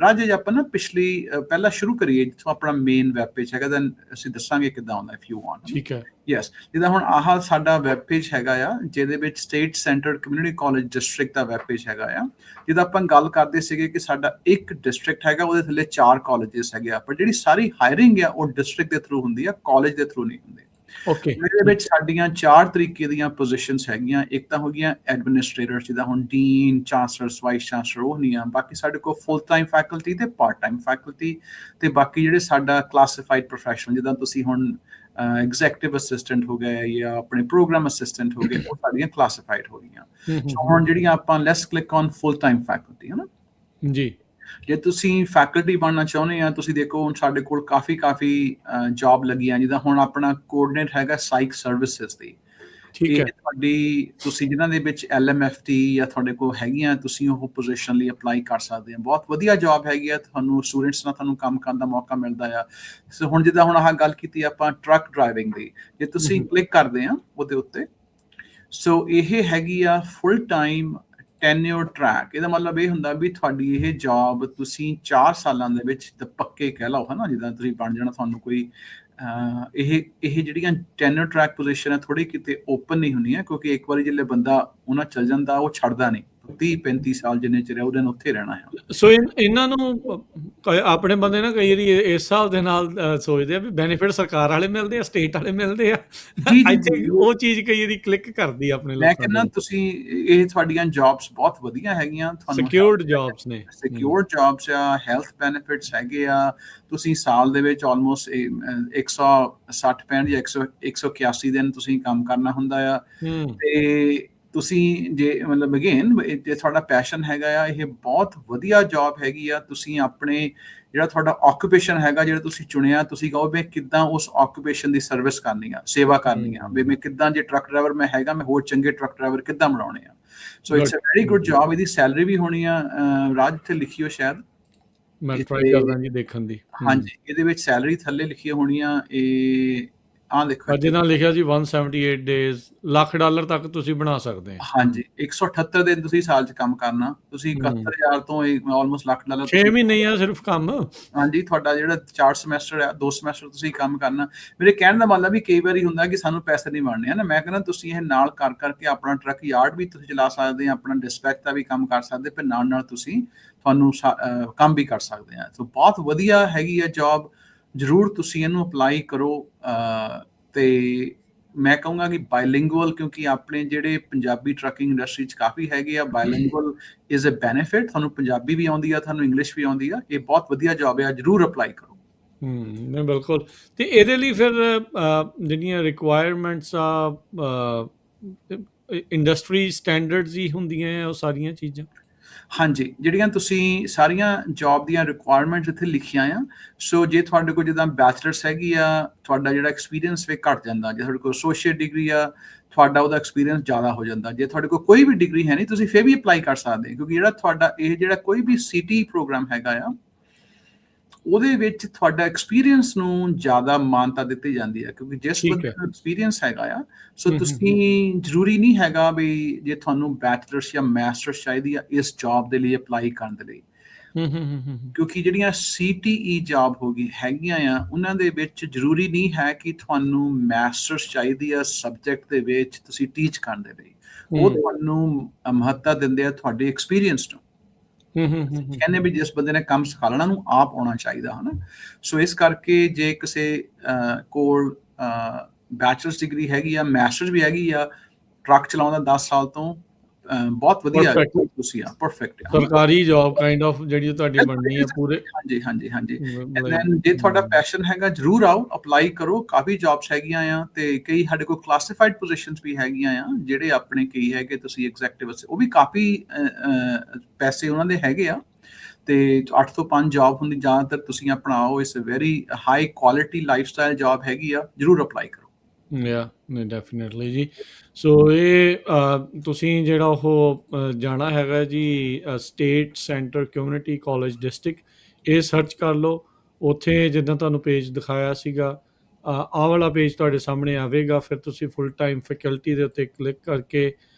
ਰਾਜੇ ਆਪਾਂ ਨਾ ਪਹਿਲਾਂ ਸ਼ੁਰੂ ਕਰੀਏ ਜਿੱਥੋਂ ਆਪਣਾ ਮੇਨ ਵੈਬ ਪੇਜ ਹੈਗਾ, ਦੈਨ ਅਸੀਂ ਦੱਸਾਂਗੇ ਕਿੱਦਾਂ ਆਉਂਦਾ ਇਫ ਯੂ ਵਾਂਟ। ਠੀਕ ਹੈ। ਯੈਸ, ਜਿੱਦਾਂ ਹੁਣ ਆਹ ਸਾਡਾ ਵੈਬ ਪੇਜ ਹੈਗਾ ਆ, ਜਿਹਦੇ ਵਿੱਚ state centered community college district ਦਾ ਵੈਬ ਪੇਜ ਹੈਗਾ ਆ। ਜਿੱਦਾਂ ਆਪਾਂ ਗੱਲ ਕਰਦੇ ਸੀਗੇ ਕਿ ਸਾਡਾ ਇੱਕ ਡਿਸਟ੍ਰਿਕਟ ਹੈਗਾ, ਉਹਦੇ ਥੱਲੇ 4 ਕਾਲਜਿਸ ਹੈਗੇ ਆ, ਪਰ ਜਿਹੜੀ ਸਾਰੀ ਹਾਇਰਿੰਗ ਆ ਉਹ ਡਿਸਟ੍ਰਿਕਟ ਦੇ ਥਰੂ ਹੁੰਦੀ ਆ, ਕਾਲਜ ਦੇ ਥਰੂ ਨਹੀਂ ਹੁੰਦੀ। ਇਹਦੇ ਵਿੱਚ ਸਾਡੀਆਂ 4 ਤਰੀਕੇ ਦੀਆਂ ਪੋਜੀਸ਼ਨਸ ਹੈਗੀਆਂ। ਇੱਕ ਤਾਂ ਹੋ ਗਈਆਂ ਐਡਮਿਨਿਸਟ੍ਰੇਟਰ, ਜਿੱਦਾਂ ਹੁਣ ਡੀਨ, ਚਾਂਸਲਰ, ਵਾਈਸ ਚਾਂਸਲਰ, ਉਹ ਨਹੀਂ ਆ। ਬਾਕੀ ਸਾਡੇ ਕੋਲ ਫੁੱਲ ਟਾਈਮ ਫੈਕਲਟੀ ਤੇ ਪਾਰਟ ਟਾਈਮ ਫੈਕਲਟੀ, ਤੇ ਬਾਕੀ ਜਿਹੜੇ ਸਾਡਾ ਕਲਾਸੀਫਾਈਡ ਪ੍ਰੋਫੈਸ਼ਨਲ, ਜਿੱਦਾਂ ਤੁਸੀਂ ਹੁਣ ਐਗਜ਼ੈਕਟਿਵ ਅਸਿਸਟੈਂਟ ਹੋ ਗਏ ਜਾਂ ਆਪਣੇ ਪ੍ਰੋਗਰਾਮ ਅਸਿਸਟੈਂਟ ਹੋ ਗਏ, ਉਹ ਸਾਡੀਆਂ ਕਲਾਸੀਫਾਈਡ ਹੋ ਗਈਆਂ। ਸੋ ਹੁਣ ਜਿਹੜੀਆਂ ਆਪਾਂ let's click on full time faculty, ਹੈ ਨਾ ਜੀ। ਜੇ ਤੁਸੀਂ ਫੈਕਲਟੀ ਬਣਨਾ ਚਾਹੁੰਦੇ ਆ, ਤੁਸੀਂ ਦੇਖੋ ਹੁਣ ਸਾਡੇ ਕੋਲ ਕਾਫੀ ਜੌਬ ਲੱਗੀਆਂ। ਜਿੱਦਾਂ ਹੁਣ ਆਪਣਾ ਕੋਆਰਡੀਨੇਟ ਹੈਗਾ ਸਾਈਕ ਸਰਵਿਸਿਜ਼ ਦੀ, ਇਹ ਤੁਸੀਂ ਜਿਨ੍ਹਾਂ ਦੇ ਵਿੱਚ LMFT ਜਾਂ ਤੁਹਾਡੇ ਕੋਲ ਹੈਗੀਆਂ, ਤੁਸੀਂ ਉਹ ਪੋਜੀਸ਼ਨ ਲਈ ਅਪਲਾਈ ਕਰ ਸਕਦੇ ਆ। ਬਹੁਤ ਵਧੀਆ ਜੌਬ ਹੈਗੀ ਆ, ਤੁਹਾਨੂੰ ਸਟੂਡੈਂਟਸ ਨਾਲ ਤੁਹਾਨੂੰ ਕੰਮ ਕਰਨ ਦਾ ਮੌਕਾ ਮਿਲਦਾ ਆ। ਸੋ ਹੁਣ ਜਿੱਦਾਂ ਹੁਣ ਆਹ ਗੱਲ ਕੀਤੀ ਆਪਾਂ ਟਰੱਕ ਡਰਾਈਵਿੰਗ ਦੀ, ਜੇ ਤੁਸੀਂ ਕਲਿੱਕ ਕਰਦੇ ਆ ਉਹਦੇ ਉੱਤੇ, ਸੋ ਇਹ ਹੈਗੀ ਆ ਫੁੱਲ ਟਾਈਮ ਟੈਨਿਓਰ ਟਰੈਕ। ਇਹਦਾ ਮਤਲਬ ਇਹ ਹੁੰਦਾ ਵੀ ਤੁਹਾਡੀ ਇਹ ਜੌਬ ਤੁਸੀਂ 4 ਸਾਲਾਂ ਦੇ ਵਿੱਚ ਪੱਕੇ ਕਹਿ ਲਓ, ਹਨਾ, ਜਿੱਦਾਂ ਤੁਸੀਂ ਬਣ ਜਾਣਾ। ਤੁਹਾਨੂੰ ਕੋਈ ਇਹ ਜਿਹੜੀਆਂ ਟੈਨਿਓਰ ਟਰੈਕ ਪੋਜੀਸ਼ਨ ਹੈ ਥੋੜੀ ਕਿਤੇ ਓਪਨ ਨਹੀਂ ਹੁੰਦੀਆਂ, ਕਿਉਂਕਿ ਇੱਕ ਵਾਰੀ ਜਿਹੜੇ ਬੰਦਾ ਉਹਨਾਂ ਚੱਲ ਜਾਂਦਾ ਉਹ ਛੱਡਦਾ ਨਹੀਂ, 30-35 ਸਾਲ ਜਿੰਨੇ ਚਿਰ ਉਹਦੇ ਨਾਲ ਉੱਥੇ ਰਹਿਣਾ ਹੈ। ਸੋ ਇਹਨਾਂ ਨੂੰ ਆਪਣੇ ਬੰਦੇ ਨਾ ਕਈ ਵਾਰੀ ਇਸ ਹਿਸਾਬ ਦੇ ਨਾਲ ਸੋਚਦੇ ਆ ਵੀ ਬੈਨੀਫਿਟ ਸਰਕਾਰ ਵਾਲੇ ਮਿਲਦੇ ਆ, ਸਟੇਟ ਵਾਲੇ ਮਿਲਦੇ ਆ। ਉਹ ਚੀਜ਼ ਕਈ ਵਾਰੀ ਕਲਿੱਕ ਕਰਦੀ ਆਪਣੇ ਲੋਕਾਂ ਨੂੰ। ਮੈਂ ਕਹਿੰਦਾ ਤੁਸੀਂ ਇਹ ਤੁਹਾਡੀਆਂ ਜੌਬਸ ਬਹੁਤ ਵਧੀਆ ਹੈਗੀਆਂ, ਤੁਹਾਨੂੰ ਸਿਕਿਉਰਡ ਜੌਬਸ ਨੇ, ਸਿਕਿਉਰਡ ਜੌਬਸ ਆ, ਹੈਲਥ ਬੈਨੀਫਿਟਸ ਹੈਗੇ ਆ। ਤੁਸੀਂ ਸਾਲ ਦੇ ਵਿੱਚ ਆਲਮੋਸਟ 160-65 ਜਾਂ 181 ਦਿਨ ਤੁਸੀਂ ਕੰਮ ਕਰਨਾ ਹੁੰਦਾ ਆ। ਤੇ ਤੁਸੀਂ ਜੇ ਮਤਲਬ ਅਗੇਨ ਜੇ ਤੁਹਾਡਾ ਪੈਸ਼ਨ ਹੈਗਾ ਆ, ਇਹ ਬਹੁਤ ਵਧੀਆ ਜੌਬ ਹੈਗੀ ਆ। ਤੁਸੀਂ ਆਪਣੇ ਜਿਹੜਾ ਤੁਹਾਡਾ ਆਕੂਪੇਸ਼ਨ ਹੈਗਾ, ਜਿਹੜਾ ਤੁਸੀਂ ਚੁਣਿਆ, ਤੁਸੀਂ ਕਹੋ ਵੀ ਕਿੱਦਾਂ ਉਸ ਆਕੂਪੇਸ਼ਨ ਦੀ ਸਰਵਿਸ ਕਰਨੀ ਆ, ਸੇਵਾ ਕਰਨੀ ਆ, ਵੀ ਮੈਂ ਕਿੱਦਾਂ, ਜੇ ਟਰੱਕ ਡਰਾਈਵਰ ਮੈਂ ਹੈਗਾ, ਮੈਂ ਹੋਰ ਚੰਗੇ ਟਰੱਕ ਡਰਾਈਵਰ ਕਿੱਦਾਂ ਬਣਾਉਣੇ ਆ। So it's a very good job. ਇਹਦੀ ਸੈਲਰੀ ਵੀ ਹੋਣੀ ਆ, ਰਾਜ ਇੱਥੇ ਲਿਖੀ ਹੋ ਸ਼ਾਇਦ, ਮੈਂ ਟਰਾਈ ਕਰਦਾ ਜੀ ਦੇਖਣ ਦੀ। ਹਾਂਜੀ, ਇਹਦੇ ਵਿੱਚ ਸੈਲਰੀ ਥੱਲੇ ਲਿਖੀ ਹੋਣੀ ਆ, ਇਹ ਆਹ ਦੇਖੋ ਜਿਹਨਾਂ ਲਿਖਿਆ ਜੀ 178 ਡੇਜ਼, $1,00,000 ਤੱਕ ਤੁਸੀਂ ਬਣਾ ਸਕਦੇ ਆ। ਹਾਂਜੀ, 178 ਦਿਨ ਤੁਸੀਂ ਸਾਲ 'ਚ ਕੰਮ ਕਰਨਾ। ਤੁਸੀਂ 71,000 ਤੋਂ ਆਲਮੋਸਟ $1,00,000 6 ਮਹੀਨੇ ਆ ਸਿਰਫ ਕੰਮ। ਹਾਂਜੀ, ਤੁਹਾਡਾ ਜਿਹੜਾ 4 ਸਮੈਸਟਰ ਆ, 2 ਸਮੈਸਟਰ ਤੁਸੀਂ ਕੰਮ ਕਰਨਾ। ਮੇਰੇ ਕਹਿਣ ਦਾ ਮਤਲਬ ਵੀ ਕਈ ਵਾਰੀ ਹੁੰਦਾ ਕਿ ਸਾਨੂੰ ਪੈਸੇ ਨਹੀਂ ਬਣਨੇ, ਹਨਾ। ਮੈਂ ਕਹਿੰਦਾ ਤੁਸੀਂ ਇਹ ਨਾਲ ਕਰ ਕਰਕੇ ਆਪਣਾ ਟਰੱਕ ਯਾਰਡ ਵੀ ਤੁਸੀਂ ਚਲਾ ਸਕਦੇ ਆ, ਆਪਣਾ ਡਿਸਪੈਚ ਦਾ ਵੀ ਕੰਮ ਕਰ ਸਕਦੇ, ਫਿਰ ਨਾਲ ਤੁਸੀਂ ਤੁਹਾਨੂੰ ਕੰਮ ਵੀ ਕਰ ਸਕਦੇ ਆ। ਸੋ ਬਹੁਤ ਵਧੀਆ ਹੈਗੀ ਆ ਜੌਬ, ਜ਼ਰੂਰ ਤੁਸੀਂ ਇਹਨੂੰ ਅਪਲਾਈ ਕਰੋ। ਤੇ ਮੈਂ ਕਹੂੰਗਾ ਕਿ ਬਾਇਲਿੰਗੁਅਲ, ਕਿਉਂਕਿ ਆਪਣੇ ਜਿਹੜੇ ਪੰਜਾਬੀ ਟਰੱਕਿੰਗ ਇੰਡਸਟਰੀ 'ਚ ਕਾਫੀ ਹੈਗੇ ਆ, ਬਾਇਲਿੰਗੁਅਲ ਇਜ਼ ਅ ਬੈਨੀਫਿਟ। ਤੁਹਾਨੂੰ ਪੰਜਾਬੀ ਵੀ ਆਉਂਦੀ ਆ, ਤੁਹਾਨੂੰ ਇੰਗਲਿਸ਼ ਵੀ ਆਉਂਦੀ ਆ, ਇਹ ਬਹੁਤ ਵਧੀਆ ਜੌਬ ਆ, ਜ਼ਰੂਰ ਅਪਲਾਈ ਕਰੋ। ਨਹੀਂ ਬਿਲਕੁਲ। ਤੇ ਇਹਦੇ ਲਈ ਫਿਰ ਜਿਹੜੀਆਂ ਰਿਕੁਆਇਰਮੈਂਟਸ ਆ, ਇੰਡਸਟਰੀ ਸਟੈਂਡਰਡਸ ਹੀ ਹੁੰਦੀਆਂ ਆ ਉਹ ਸਾਰੀਆਂ ਚੀਜ਼ਾਂ? ਹਾਂਜੀ, ਜਿਹੜੀਆਂ ਤੁਸੀਂ ਸਾਰੀਆਂ ਜੌਬ ਦੀਆਂ ਰਿਕੁਆਇਰਮੈਂਟਸ ਇੱਥੇ ਲਿਖੀਆਂ ਆ, ਸੋ ਜੇ ਤੁਹਾਡੇ ਕੋਲ ਜਿੱਦਾਂ ਬੈਚਲਰਸ ਹੈਗੀ ਆ, ਤੁਹਾਡਾ ਜਿਹੜਾ ਐਕਸਪੀਰੀਅੰਸ ਵੇ ਘੱਟ ਜਾਂਦਾ। ਜੇ ਤੁਹਾਡੇ ਕੋਲ ਐਸੋਸੀਏਟ ਡਿਗਰੀ ਆ, ਤੁਹਾਡਾ ਉਹਦਾ ਐਕਸਪੀਰੀਅੰਸ ਜ਼ਿਆਦਾ ਹੋ ਜਾਂਦਾ। ਜੇ ਤੁਹਾਡੇ ਕੋਲ ਕੋਈ ਵੀ ਡਿਗਰੀ ਹੈ ਨਹੀਂ, ਤੁਸੀਂ ਫਿਰ ਵੀ ਅਪਲਾਈ ਕਰ ਸਕਦੇ, ਕਿਉਂਕਿ ਜਿਹੜਾ ਤੁਹਾਡਾ ਇਹ ਜਿਹੜਾ ਕੋਈ ਵੀ ਸੀਟੀ ਪ੍ਰੋਗਰਾਮ ਹੈਗਾ ਆ, ਉਹਦੇ ਵਿੱਚ ਤੁਹਾਡਾ ਐਕਸਪੀਰੀਅੰਸ ਨੂੰ ਜ਼ਿਆਦਾ ਮਾਨਤਾ ਦਿੱਤੀ ਜਾਂਦੀ ਹੈ, ਕਿਉਂਕਿ ਜਿਸ ਠੀਕ ਬੰਦੇ ਹੈ। ਨੂੰ ਐਕਸਪੀਰੀਅੰਸ ਹੈਗਾ ਆ, ਸੋ ਹੂੰ ਹੂੰ ਤੁਸੀਂ ਜ਼ਰੂਰੀ ਨਹੀਂ ਹੈਗਾ ਵੀ ਜੇ ਤੁਹਾਨੂੰ ਬੈਚਲਰਸ ਜਾਂ ਮਾਸਟਰਸ ਚਾਹੀਦੀ ਆ ਇਸ ਜੌਬ ਦੇ ਲਈ ਅਪਲਾਈ ਕਰਨ ਦੇ ਲਈ, ਹੂੰ ਹੂੰ ਹੂੰ ਹੂੰ ਹੂੰ। ਕਿਉਂਕਿ ਜਿਹੜੀਆਂ ਸੀਟੀਈ ਜੌਬ ਹੋ ਗਈ ਹੈਗੀਆਂ ਆ, ਉਹਨਾਂ ਦੇ ਵਿੱਚ ਜ਼ਰੂਰੀ ਨਹੀਂ ਹੈ ਕਿ ਤੁਹਾਨੂੰ ਮਾਸਟਰਸ ਚਾਹੀਦੀ ਆ ਸਬਜੈਕਟ ਦੇ ਵਿੱਚ ਤੁਸੀਂ ਟੀਚ ਕਰਨ ਦੇ ਲਈ। ਉਹ ਤੁਹਾਨੂੰ ਮਹੱਤਤਾ ਦਿੰਦੇ ਆ ਤੁਹਾਡੇ ਐਕਸਪੀਰੀਅੰਸ ਨੂੰ। ਹੂੰ ਹੂੰ ਹੂੰ ਹੂੰ। ਕਹਿੰਦੇ ਵੀ ਜਿਸ ਬੰਦੇ ਨੇ ਕੰਮ ਸਿਖਾ ਲੈਣਾ ਉਹਨੂੰ ਆਪ ਆਉਣਾ ਚਾਹੀਦਾ, ਹਨਾ। ਸੋ ਇਸ ਕਰਕੇ ਜੇ ਕਿਸੇ ਕੋਲ ਬੈਚਲਰਸ ਡਿਗਰੀ ਹੈਗੀ ਆ, ਮਾਸਟਰਸ ਵੀ ਹੈਗੀ ਆ, ਟਰੱਕ ਚਲਾਉਂਦਾ 10 ਸਾਲ ਤੋਂ, ਬਹੁਤ ਵਧੀਆ ਪਰਫੈਕਟ। ਤੁਸੀਂ ਆ, ਪਰਫੈਕਟ ਆ, ਹਨਾ। ਸਰਕਾਰੀ ਜੌਬ ਕਾਈਂਡ ਆਫ ਜਿਹੜੀ ਤੁਹਾਡੀ ਬਣਨੀ ਹੈ ਪੂਰੇ। ਹਾਂਜੀ, ਹਾਂਜੀ, ਹਾਂਜੀ। ਐਂਡ ਮਤਲਬ ਦੈਨ ਜੇ ਤੁਹਾਡਾ ਪੈਸ਼ਨ ਹੈਗਾ, ਜ਼ਰੂਰ ਆਓ, ਅਪਲਾਈ ਕਰੋ। ਕਾਫੀ ਜੌਬਸ ਹੈਗੀਆਂ ਆ, ਤੇ ਕਈ ਸਾਡੇ ਕੋਲ ਕਲਾਸੀਫਾਈਡ ਪੋਜੀਸ਼ਨਸ ਵੀ ਹੈਗੀਆਂ ਆ, ਜਿਹੜੇ ਆਪਣੇ ਕਈ ਹੈਗੇ ਤੁਸੀਂ ਐਗਜ਼ੈਕਟਿਵ, ਉਹ ਵੀ ਕਾਫੀ ਪੈਸੇ ਉਹਨਾਂ ਦੇ ਹੈਗੇ ਆ, ਤੇ 8 ਤੋਂ 5 ਜੌਬ ਹੁੰਦੀ ਜ਼ਿਆਦਾਤਰ। ਤੁਸੀਂ ਅਪਣਾਓ, ਇਸ very high quality lifestyle job ਹੈਗੀ ਆ, ਜ਼ਰੂਰ ਅਪਲਾਈ ਕਰੋ। ਯਾ ਨਹੀਂ ਡੈਫੀਨੇਟਲੀ ਜੀ। ਸੋ ਇਹ ਤੁਸੀਂ ਜਿਹੜਾ ਉਹ ਜਾਣਾ ਹੈਗਾ ਜੀ state center community college district, ਇਹ ਸਰਚ ਕਰ ਲਓ। ਉੱਥੇ ਜਿੱਦਾਂ ਤੁਹਾਨੂੰ ਪੇਜ ਦਿਖਾਇਆ ਸੀਗਾ, ਆਹ ਵਾਲਾ ਪੇਜ ਤੁਹਾਡੇ ਸਾਹਮਣੇ ਆਵੇਗਾ। ਫਿਰ ਤੁਸੀਂ ਫੁੱਲ ਟਾਈਮ ਫੈਕਲਟੀ ਦੇ ਉੱਤੇ ਕਲਿੱਕ ਕਰਕੇ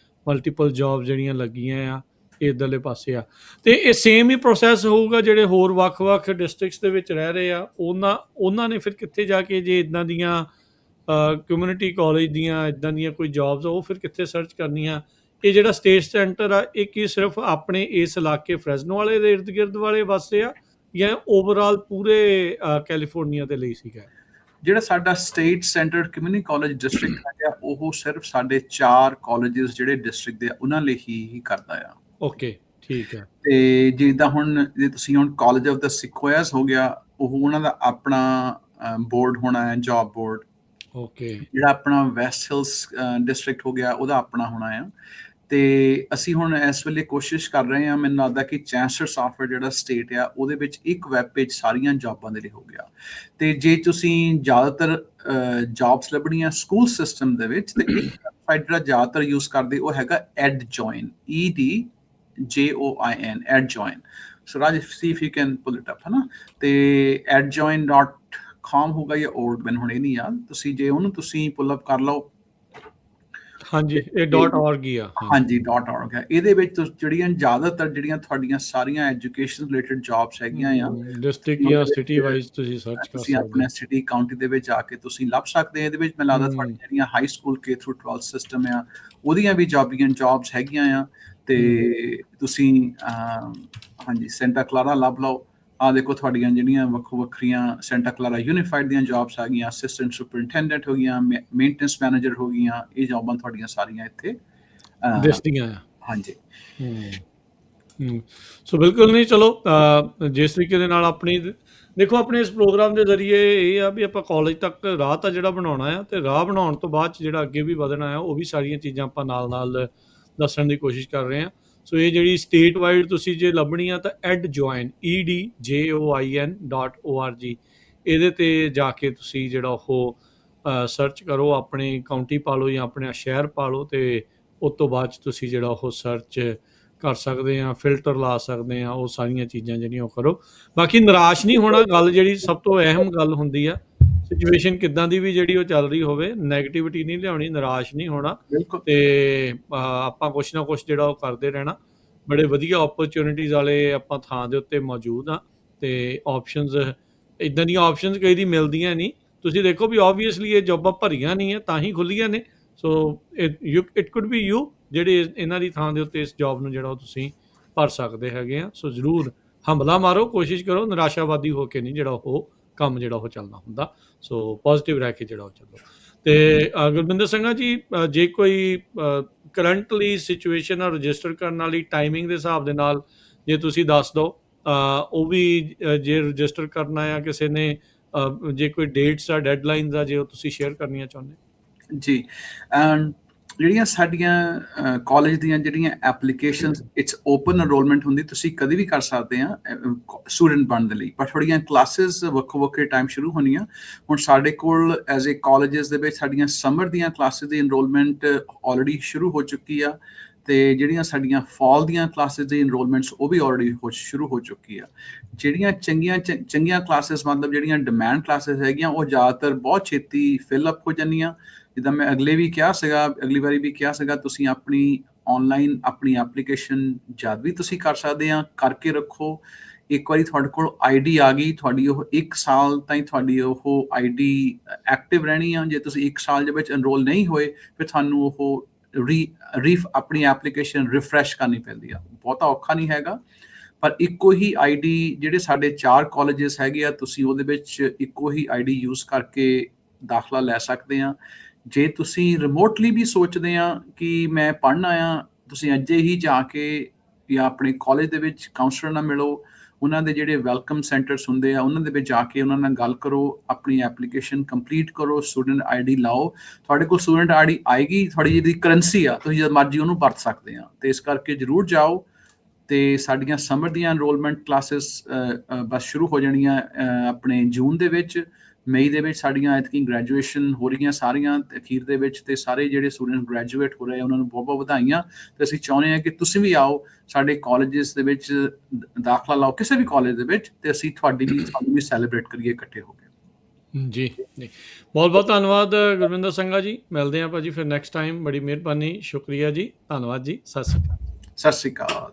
ਮਲਟੀਪਲ ਜੌਬ ਜਿਹੜੀਆਂ ਲੱਗੀਆਂ ਆ ਇੱਧਰਲੇ ਪਾਸੇ ਆ। ਅਤੇ ਇਹ ਸੇਮ ਹੀ ਪ੍ਰੋਸੈਸ ਹੋਊਗਾ ਜਿਹੜੇ ਹੋਰ ਵੱਖ-ਵੱਖ ਡਿਸਟ੍ਰਿਕਟਸ ਦੇ ਵਿੱਚ ਰਹਿ ਰਹੇ ਆ, ਉਹਨਾਂ ਨੇ ਫਿਰ ਕਿੱਥੇ ਜਾ ਕੇ ਜੇ ਇੱਦਾਂ ਦੀਆਂ ਕਮਿਊਨਿਟੀ ਕਾਲਜ ਦੀਆਂ ਇੱਦਾਂ ਦੀਆਂ ਕੋਈ ਜੌਬਸ, ਉਹ ਫਿਰ ਕਿੱਥੇ ਸਰਚ ਕਰਨੀਆਂ? ਇਹ ਜਿਹੜਾ ਸਟੇਟ ਸੈਂਟਰ ਆ, ਇਹ ਕੀ ਸਿਰਫ ਆਪਣੇ ਇਸ ਇਲਾਕੇ ਫਰੈਜ਼ਨੋ ਵਾਲੇ ਦੇ ਇਰਦ ਗਿਰਦ ਵਾਲੇ ਵਾਸਤੇ ਆ, ਜਾਂ ਓਵਰਆਲ ਪੂਰੇ ਕੈਲੀਫੋਰਨੀਆ ਦੇ ਲਈ ਸੀਗਾ? ਜਿਹੜਾ ਸਾਡਾ state center community college district ਹੈਗਾ, ਉਹ ਸਿਰਫ ਸਾਡੇ 4 ਕਾਲਜਸ ਜਿਹੜੇ ਡਿਸਟ੍ਰਿਕਟ ਦੇ ਆ, ਉਹਨਾਂ ਲਈ ਹੀ ਕਰਦਾ ਆ। ਓਕੇ, ਠੀਕ ਹੈ। ਤੇ ਜਿੱਦਾਂ ਹੁਣ ਜੇ ਤੁਸੀਂ ਹੁਣ ਕਾਲਜ ਆਫ ਦਾ ਸਿਕੁਆਸ ਹੋ ਗਿਆ, ਉਹ ਉਹਨਾਂ ਦਾ ਆਪਣਾ ਬੋਰਡ ਹੋਣਾ ਹੈ, ਜੌਬ ਬੋਰਡ। ਓਕੇ। ਜਿਹੜਾ ਆਪਣਾ ਵੈਸਟ ਹਿਲਸ ਡਿਸਟ੍ਰਿਕਟ ਹੋ ਗਿਆ, ਉਹਦਾ ਆਪਣਾ ਹੋਣਾ ਆ। ਤੇ ਅਸੀਂ ਹੁਣ ਇਸ ਵੇਲੇ ਕੋਸ਼ਿਸ਼ ਕਰ ਰਹੇ ਹਾਂ, ਮੈਨੂੰ ਲੱਗਦਾ ਕਿ ਚਾਂਸਲਰ ਸਾਫਟਵੇਅਰ ਜਿਹੜਾ ਸਟੇਟ ਆ, ਉਹਦੇ ਵਿੱਚ ਇੱਕ ਵੈਬ ਪੇਜ ਸਾਰੀਆਂ ਜੌਬਾਂ ਦੇ ਲਈ ਹੋ ਗਿਆ। ਤੇ ਜੇ ਤੁਸੀਂ ਜ਼ਿਆਦਾਤਰ ਜੌਬਸ ਲੱਭਣੀਆਂ ਸਕੂਲ ਸਿਸਟਮ ਦੇ ਵਿੱਚ, ਤੇ ਇੱਕ ਵੈਬਸਾਈਟ ਜਿਹੜਾ ਜ਼ਿਆਦਾਤਰ ਯੂਜ਼ ਕਰਦੇ ਉਹ ਹੈਗਾ EdJoin, EDJOIN, EdJoin। So Raj, see if you can pull it up, ਹਨਾ। ਤੇ edjoin.com ਹੋਗਾ ਜਾਂ org, ਮੈਨੂੰ ਹੁਣ ਇਹ ਨਹੀਂ ਯਾਦ। ਤੁਸੀਂ ਜੇ ਉਹਨੂੰ ਤੁਸੀਂ ਪੁੱਲ ਅਪ ਕਰ ਲਓ, ਹਾਂਜੀ, ਇਹ .org ਹੀ ਆ। ਹਾਂਜੀ, .org ਹੈ। ਇਹਦੇ ਵਿੱਚ ਜਿਹੜੀਆਂ ਜ਼ਿਆਦਾਤਰ ਜਿਹੜੀਆਂ ਤੁਹਾਡੀਆਂ ਸਾਰੀਆਂ ਐਜੂਕੇਸ਼ਨ ਰਿਲੇਟਡ ਜੌਬਸ ਹੈਗੀਆਂ ਆ, ਡਿਸਟ੍ਰਿਕਟ ਜਾਂ ਸਿਟੀ ਵਾਈਜ਼ ਤੁਸੀਂ ਸਰਚ ਕਰ ਤੁਸੀਂ ਸਕਦੇ ਆਪਣੇ ਸਿਟੀ ਕਾਉਂਟੀ ਦੇ ਵਿੱਚ ਜਾ ਕੇ ਤੁਸੀਂ ਲੱਭ ਸਕਦੇ ਆ। ਇਹਦੇ ਵਿੱਚ ਮੈਨੂੰ ਲੱਗਦਾ ਤੁਹਾਡੀਆਂ ਜਿਹੜੀਆਂ high school K through 12 system ਆ, ਉਹਦੀਆਂ ਵੀ ਜੌਬਸ ਹੈਗੀਆਂ ਆ। ਤੇ ਤੁਸੀਂ ਹਾਂਜੀ, ਸੈਂਟਾ ਕਲਾਰਾ ਲੱਭ ਲਓ। ਆਹ ਦੇਖੋ, ਤੁਹਾਡੀਆਂ ਜਿਹੜੀਆਂ ਵੱਖੋ ਵੱਖਰੀਆਂ ਸੈਂਟਾ ਕਲਾਰਾ ਯੂਨੀਫਾਈਡ ਦੀਆਂ ਜੌਬਸ ਆ ਗਈਆਂ, ਅਸਿਸਟੈਂਟ ਸੁਪਰਿੰਟੈਂਡੈਂਟ ਹੋ ਗਈਆਂ, ਮੇਨਟੇਨੈਂਸ ਮੈਨੇਜਰ ਹੋ ਗਈਆਂ। ਇਹ ਜੌਬਾਂ ਤੁਹਾਡੀਆਂ ਸਾਰੀਆਂ ਇੱਥੇ ਦਿਸਦੀਆਂ ਆ। ਹਾਂਜੀ। ਸੋ ਬਿਲਕੁਲ ਨਹੀਂ, ਚਲੋ ਜਿਸ ਤਰੀਕੇ ਦੇ ਨਾਲ ਆਪਣੀ ਦੇਖੋ, ਆਪਣੇ ਇਸ ਪ੍ਰੋਗਰਾਮ ਦੇ ਜ਼ਰੀਏ ਇਹ ਆ ਵੀ ਆਪਾਂ ਕਾਲਜ ਤੱਕ ਰਾਹ ਤਾਂ ਜਿਹੜਾ ਬਣਾਉਣਾ ਆ, ਤੇ ਰਾਹ ਬਣਾਉਣ ਤੋਂ ਬਾਅਦ 'ਚ ਜਿਹੜਾ ਅੱਗੇ ਵੀ ਵਧਣਾ ਆ, ਉਹ ਵੀ ਸਾਰੀਆਂ ਚੀਜ਼ਾਂ ਆਪਾਂ ਨਾਲ ਦੱਸਣ ਦੀ ਕੋਸ਼ਿਸ਼ ਕਰ ਰਹੇ ਹਾਂ। ਸੋ ਇਹ ਜਿਹੜੀ ਸਟੇਟ ਵਾਈਡ ਤੁਸੀਂ ਜੇ ਲੱਭਣੀ ਆ, ਤਾਂ EdJoin, EDJOIN.org, ਇਹਦੇ 'ਤੇ ਜਾ ਕੇ ਤੁਸੀਂ ਜਿਹੜਾ ਉਹ ਸਰਚ ਕਰੋ। ਆਪਣੇ ਕਾਉਂਟੀ ਪਾ ਲਓ ਜਾਂ ਆਪਣੇ ਸ਼ਹਿਰ ਪਾ ਲਓ, ਅਤੇ ਉਸ ਤੋਂ ਬਾਅਦ 'ਚ ਤੁਸੀਂ ਜਿਹੜਾ ਉਹ ਸਰਚ ਕਰ ਸਕਦੇ ਆ, ਫਿਲਟਰ ਲਾ ਸਕਦੇ ਆ, ਉਹ ਸਾਰੀਆਂ ਚੀਜ਼ਾਂ ਜਿਹੜੀਆਂ ਉਹ ਕਰੋ। ਬਾਕੀ ਨਿਰਾਸ਼ ਨਹੀਂ ਹੋਣਾ। ਗੱਲ ਜਿਹੜੀ ਸਭ ਤੋਂ ਅਹਿਮ ਗੱਲ ਹੁੰਦੀ ਆ, ਸਿਚੁਏਸ਼ਨ ਕਿੱਦਾਂ ਦੀ ਵੀ ਜਿਹੜੀ ਉਹ ਚੱਲ ਰਹੀ ਹੋਵੇ, ਨੈਗੇਟਿਵਿਟੀ ਨਹੀਂ ਲਿਆਉਣੀ, ਨਿਰਾਸ਼ ਨਹੀਂ ਹੋਣਾ, ਤੇ ਆਪਾਂ ਕੁਛ ਨਾ ਕੁਛ ਜਿਹੜਾ ਉਹ ਕਰਦੇ ਰਹਿਣਾ। ਬੜੇ ਵਧੀਆ ਓਪਰਚੁਨਿਟੀਜ਼ ਵਾਲੇ ਆਪਾਂ ਥਾਂ ਦੇ ਉੱਤੇ ਮੌਜੂਦ ਆ, ਤੇ ਆਪਸ਼ਨਸ ਇੱਦਾਂ ਦੀਆਂ ਆਪਸ਼ਨਸ ਕਈ ਦੀ ਮਿਲਦੀਆਂ ਨਹੀਂ। ਤੁਸੀਂ ਦੇਖੋ ਵੀ ਓਬਵੀਅਸਲੀ ਇਹ ਜੋਬਾਂ ਭਰੀਆਂ ਨਹੀਂ ਹੈ, ਤਾਂ ਹੀ ਖੁੱਲੀਆਂ ਨੇ। So it could B you ਜਿਹੜੇ ਇਹਨਾਂ ਦੀ ਥਾਂ ਦੇ ਉੱਤੇ ਇਸ ਜੌਬ ਨੂੰ ਜਿਹੜਾ ਉਹ ਤੁਸੀਂ ਭਰ ਸਕਦੇ ਹੈਗੇ ਆ। ਸੋ ਜ਼ਰੂਰ ਹੰਭਲਾ ਮਾਰੋ, ਕੋਸ਼ਿਸ਼ ਕਰੋ, ਨਿਰਾਸ਼ਾਵਾਦੀ ਹੋ ਕੇ ਨਹੀਂ ਜਿਹੜਾ ਉਹ ਕੰਮ ਜਿਹੜਾ ਉਹ ਚੱਲਣਾ ਹੁੰਦਾ। ਸੋ ਪੋਜ਼ਿਟਿਵ ਰਹਿ ਕੇ ਜਿਹੜਾ ਉਹ ਚੱਲੋ। ਤੇ ਗੁਰਵਿੰਦਰ ਸਿੰਘਾ ਜੀ, ਜੇ ਕੋਈ ਕਰੰਟਲੀ ਸਿਚੁਏਸ਼ਨ ਆ ਰਜਿਸਟਰ ਕਰਨ ਵਾਲੀ ਟਾਈਮਿੰਗ ਦੇ ਹਿਸਾਬ ਦੇ ਨਾਲ ਜੇ ਤੁਸੀਂ ਦੱਸ ਦਿਓ, ਉਹ ਵੀ ਜੇ ਰਜਿਸਟਰ ਕਰਨਾ ਆ ਕਿਸੇ ਨੇ, ਜੇ ਕੋਈ ਡੇਟਸ ਆ, ਡੈਡਲਾਈਨਸ ਆ, ਜੇ ਉਹ ਤੁਸੀਂ ਸ਼ੇਅਰ ਕਰਨੀਆਂ ਚਾਹੁੰਦੇ। ਜੀ, ਜਿਹੜੀਆਂ ਸਾਡੀਆਂ ਕਾਲਜ ਦੀਆਂ ਜਿਹੜੀਆਂ ਐਪਲੀਕੇਸ਼ਨਸ, ਇਟਸ ਓਪਨ ਐਨਰੋਲਮੈਂਟ ਹੁੰਦੀ, ਤੁਸੀਂ ਕਦੇ ਵੀ ਕਰ ਸਕਦੇ ਆ ਸਟੂਡੈਂਟ ਬਣਨ ਦੇ ਲਈ, ਪਰ ਥੋੜ੍ਹੀਆਂ ਕਲਾਸਿਸ ਵੱਖੋ ਵੱਖਰੇ ਟਾਈਮ ਸ਼ੁਰੂ ਹੋਣੀਆਂ। ਹੁਣ ਸਾਡੇ ਕੋਲ ਐਜ਼ ਏ ਕਾਲਜਸ ਦੇ ਵਿੱਚ ਸਾਡੀਆਂ ਸਮਰ ਦੀਆਂ ਕਲਾਸਿਸ ਦੀ ਐਨਰੋਲਮੈਂਟ ਆਲਰੇਡੀ ਸ਼ੁਰੂ ਹੋ ਚੁੱਕੀ ਆ, ਤੇ ਜਿਹੜੀਆਂ ਸਾਡੀਆਂ ਫਾਲ ਦੀਆਂ ਕਲਾਸਿਸ ਦੀ ਐਨਰੋਲਮੈਂਟਸ ਉਹ ਵੀ ਆਲਰੇਡੀ ਸ਼ੁਰੂ ਹੋ ਚੁੱਕੀ ਆ। ਜਿਹੜੀਆਂ ਚੰਗੀਆਂ ਕਲਾਸਿਸ, ਮਤਲਬ ਜਿਹੜੀਆਂ ਡਿਮਾਂਡ ਕਲਾਸਿਸ ਹੈਗੀਆਂ, ਉਹ ਜ਼ਿਆਦਾਤਰ ਬਹੁਤ ਛੇਤੀ ਫਿਲ ਅਪ ਹੋ ਜਾਂਦੀਆਂ। ਜਿੱਦਾਂ ਮੈਂ ਅਗਲੀ ਵਾਰੀ ਵੀ ਕਿਹਾ ਸੀਗਾ, ਤੁਸੀਂ ਆਪਣੀ ਆਨਲਾਈਨ ਆਪਣੀ ਐਪਲੀਕੇਸ਼ਨ ਜਦ ਵੀ ਤੁਸੀਂ ਕਰ ਸਕਦੇ ਆ, ਕਰਕੇ ਰੱਖੋ। ਇੱਕ ਵਾਰੀ ਤੁਹਾਡੇ ਕੋਲ ਆਈਡੀ ਆ ਗਈ, ਤੁਹਾਡੀ ਉਹ 1 ਸਾਲ ਤਾਈਂ ਤੁਹਾਡੀ ਉਹ ਆਈਡੀ ਐਕਟਿਵ ਰਹਿਣੀ ਆ। ਜੇ ਤੁਸੀਂ 1 ਸਾਲ ਦੇ ਵਿੱਚ ਐਨਰੋਲ ਨਹੀਂ ਹੋਏ, ਫਿਰ ਤੁਹਾਨੂੰ ਉਹ ਆਪਣੀ ਐਪਲੀਕੇਸ਼ਨ ਰਿਫਰੈਸ਼ ਕਰਨੀ ਪੈਂਦੀ ਆ। ਬਹੁਤਾ ਔਖਾ ਨਹੀਂ ਹੈਗਾ, ਪਰ ਇੱਕੋ ਹੀ ਆਈਡੀ, ਜਿਹੜੇ ਸਾਡੇ 4 ਕਾਲਜਸ ਹੈਗੇ ਆ, ਤੁਸੀਂ ਉਹਦੇ ਵਿੱਚ ਇੱਕੋ ਹੀ ਆਈਡੀ ਯੂਜ਼ ਕਰਕੇ ਦਾਖਲਾ ਲੈ ਸਕਦੇ ਆ। ਜੇ ਤੁਸੀਂ ਰਿਮੋਟਲੀ ਵੀ ਸੋਚਦੇ ਆ ਕਿ ਮੈਂ ਪੜ੍ਹਨਾ ਆ, ਤੁਸੀਂ ਅੱਜੇ ਹੀ ਜਾ ਕੇ ਜਾਂ ਆਪਣੇ ਕਾਲਜ ਦੇ ਵਿੱਚ ਕਾਉਂਸਲਰ ਨਾਲ ਮਿਲੋ, ਉਹਨਾਂ ਦੇ ਜਿਹੜੇ ਵੈਲਕਮ ਸੈਂਟਰਸ ਹੁੰਦੇ ਆ, ਉਹਨਾਂ ਦੇ ਵਿੱਚ ਜਾ ਕੇ ਉਹਨਾਂ ਨਾਲ ਗੱਲ ਕਰੋ, ਆਪਣੀ ਐਪਲੀਕੇਸ਼ਨ ਕੰਪਲੀਟ ਕਰੋ, ਸਟੂਡੈਂਟ ਆਈਡੀ ਲਾਓ। ਤੁਹਾਡੇ ਕੋਲ ਸਟੂਡੈਂਟ ਆਈਡੀ ਆਏਗੀ, ਤੁਹਾਡੀ ਜਿਹੜੀ ਕਰੰਸੀ ਆ, ਤੁਸੀਂ ਜਦ ਮਰਜ਼ੀ ਉਹਨੂੰ ਵਰਤ ਸਕਦੇ ਆ। ਤੇ ਇਸ ਕਰਕੇ ਜ਼ਰੂਰ ਜਾਓ। ਤੇ ਸਾਡੀਆਂ ਸਮਰ ਦੀਆਂ ਐਨਰੋਲਮੈਂਟ ਕਲਾਸਿਸ ਬਸ ਸ਼ੁਰੂ ਹੋ ਜਾਣੀਆਂ ਆਪਣੇ ਜੂਨ ਦੇ ਵਿੱਚ। ਮਈ ਦੇ ਵਿੱਚ ਸਾਡੀਆਂ ਐਤਕੀ ਗ੍ਰੈਜੂਏਸ਼ਨ ਹੋ ਰਹੀਆਂ ਸਾਰੀਆਂ ਅਖੀਰ ਦੇ ਵਿੱਚ, ਤੇ ਸਾਰੇ ਜਿਹੜੇ ਸਟੂਡੈਂਟ ਗ੍ਰੈਜੂਏਟ ਹੋ ਰਹੇ ਆ ਉਹਨਾਂ ਨੂੰ ਬਹੁਤ ਬਹੁਤ ਵਧਾਈਆਂ। ਤੇ ਅਸੀਂ ਚਾਹੁੰਦੇ ਹਾਂ ਕਿ ਤੁਸੀਂ ਵੀ ਆਓ ਸਾਡੇ ਕਾਲਜਸ ਦੇ ਵਿੱਚ ਦਾਖਲਾ ਲਾਓ, ਕਿਸੇ ਵੀ ਕਾਲਜ ਦੇ ਵਿੱਚ, ਤੇ ਅਸੀਂ ਤੁਹਾਨੂੰ ਵੀ ਸੈਲੀਬ੍ਰੇਟ ਕਰੀਏ ਇਕੱਠੇ ਹੋ ਕੇ। ਜੀ ਜੀ, ਬਹੁਤ ਬਹੁਤ ਧੰਨਵਾਦ ਗੁਰਵਿੰਦਰ ਸਿੰਘਾ ਜੀ। ਮਿਲਦੇ ਹਾਂ ਭਾਜੀ ਫਿਰ ਨੈਕਸਟ ਟਾਈਮ। ਬੜੀ ਮਿਹਰਬਾਨੀ, ਸ਼ੁਕਰੀਆ ਜੀ, ਧੰਨਵਾਦ ਜੀ, ਸਤਿ ਸ਼੍ਰੀ ਅਕਾਲ। ਸਤਿ ਸ਼੍ਰੀ ਅਕਾਲ।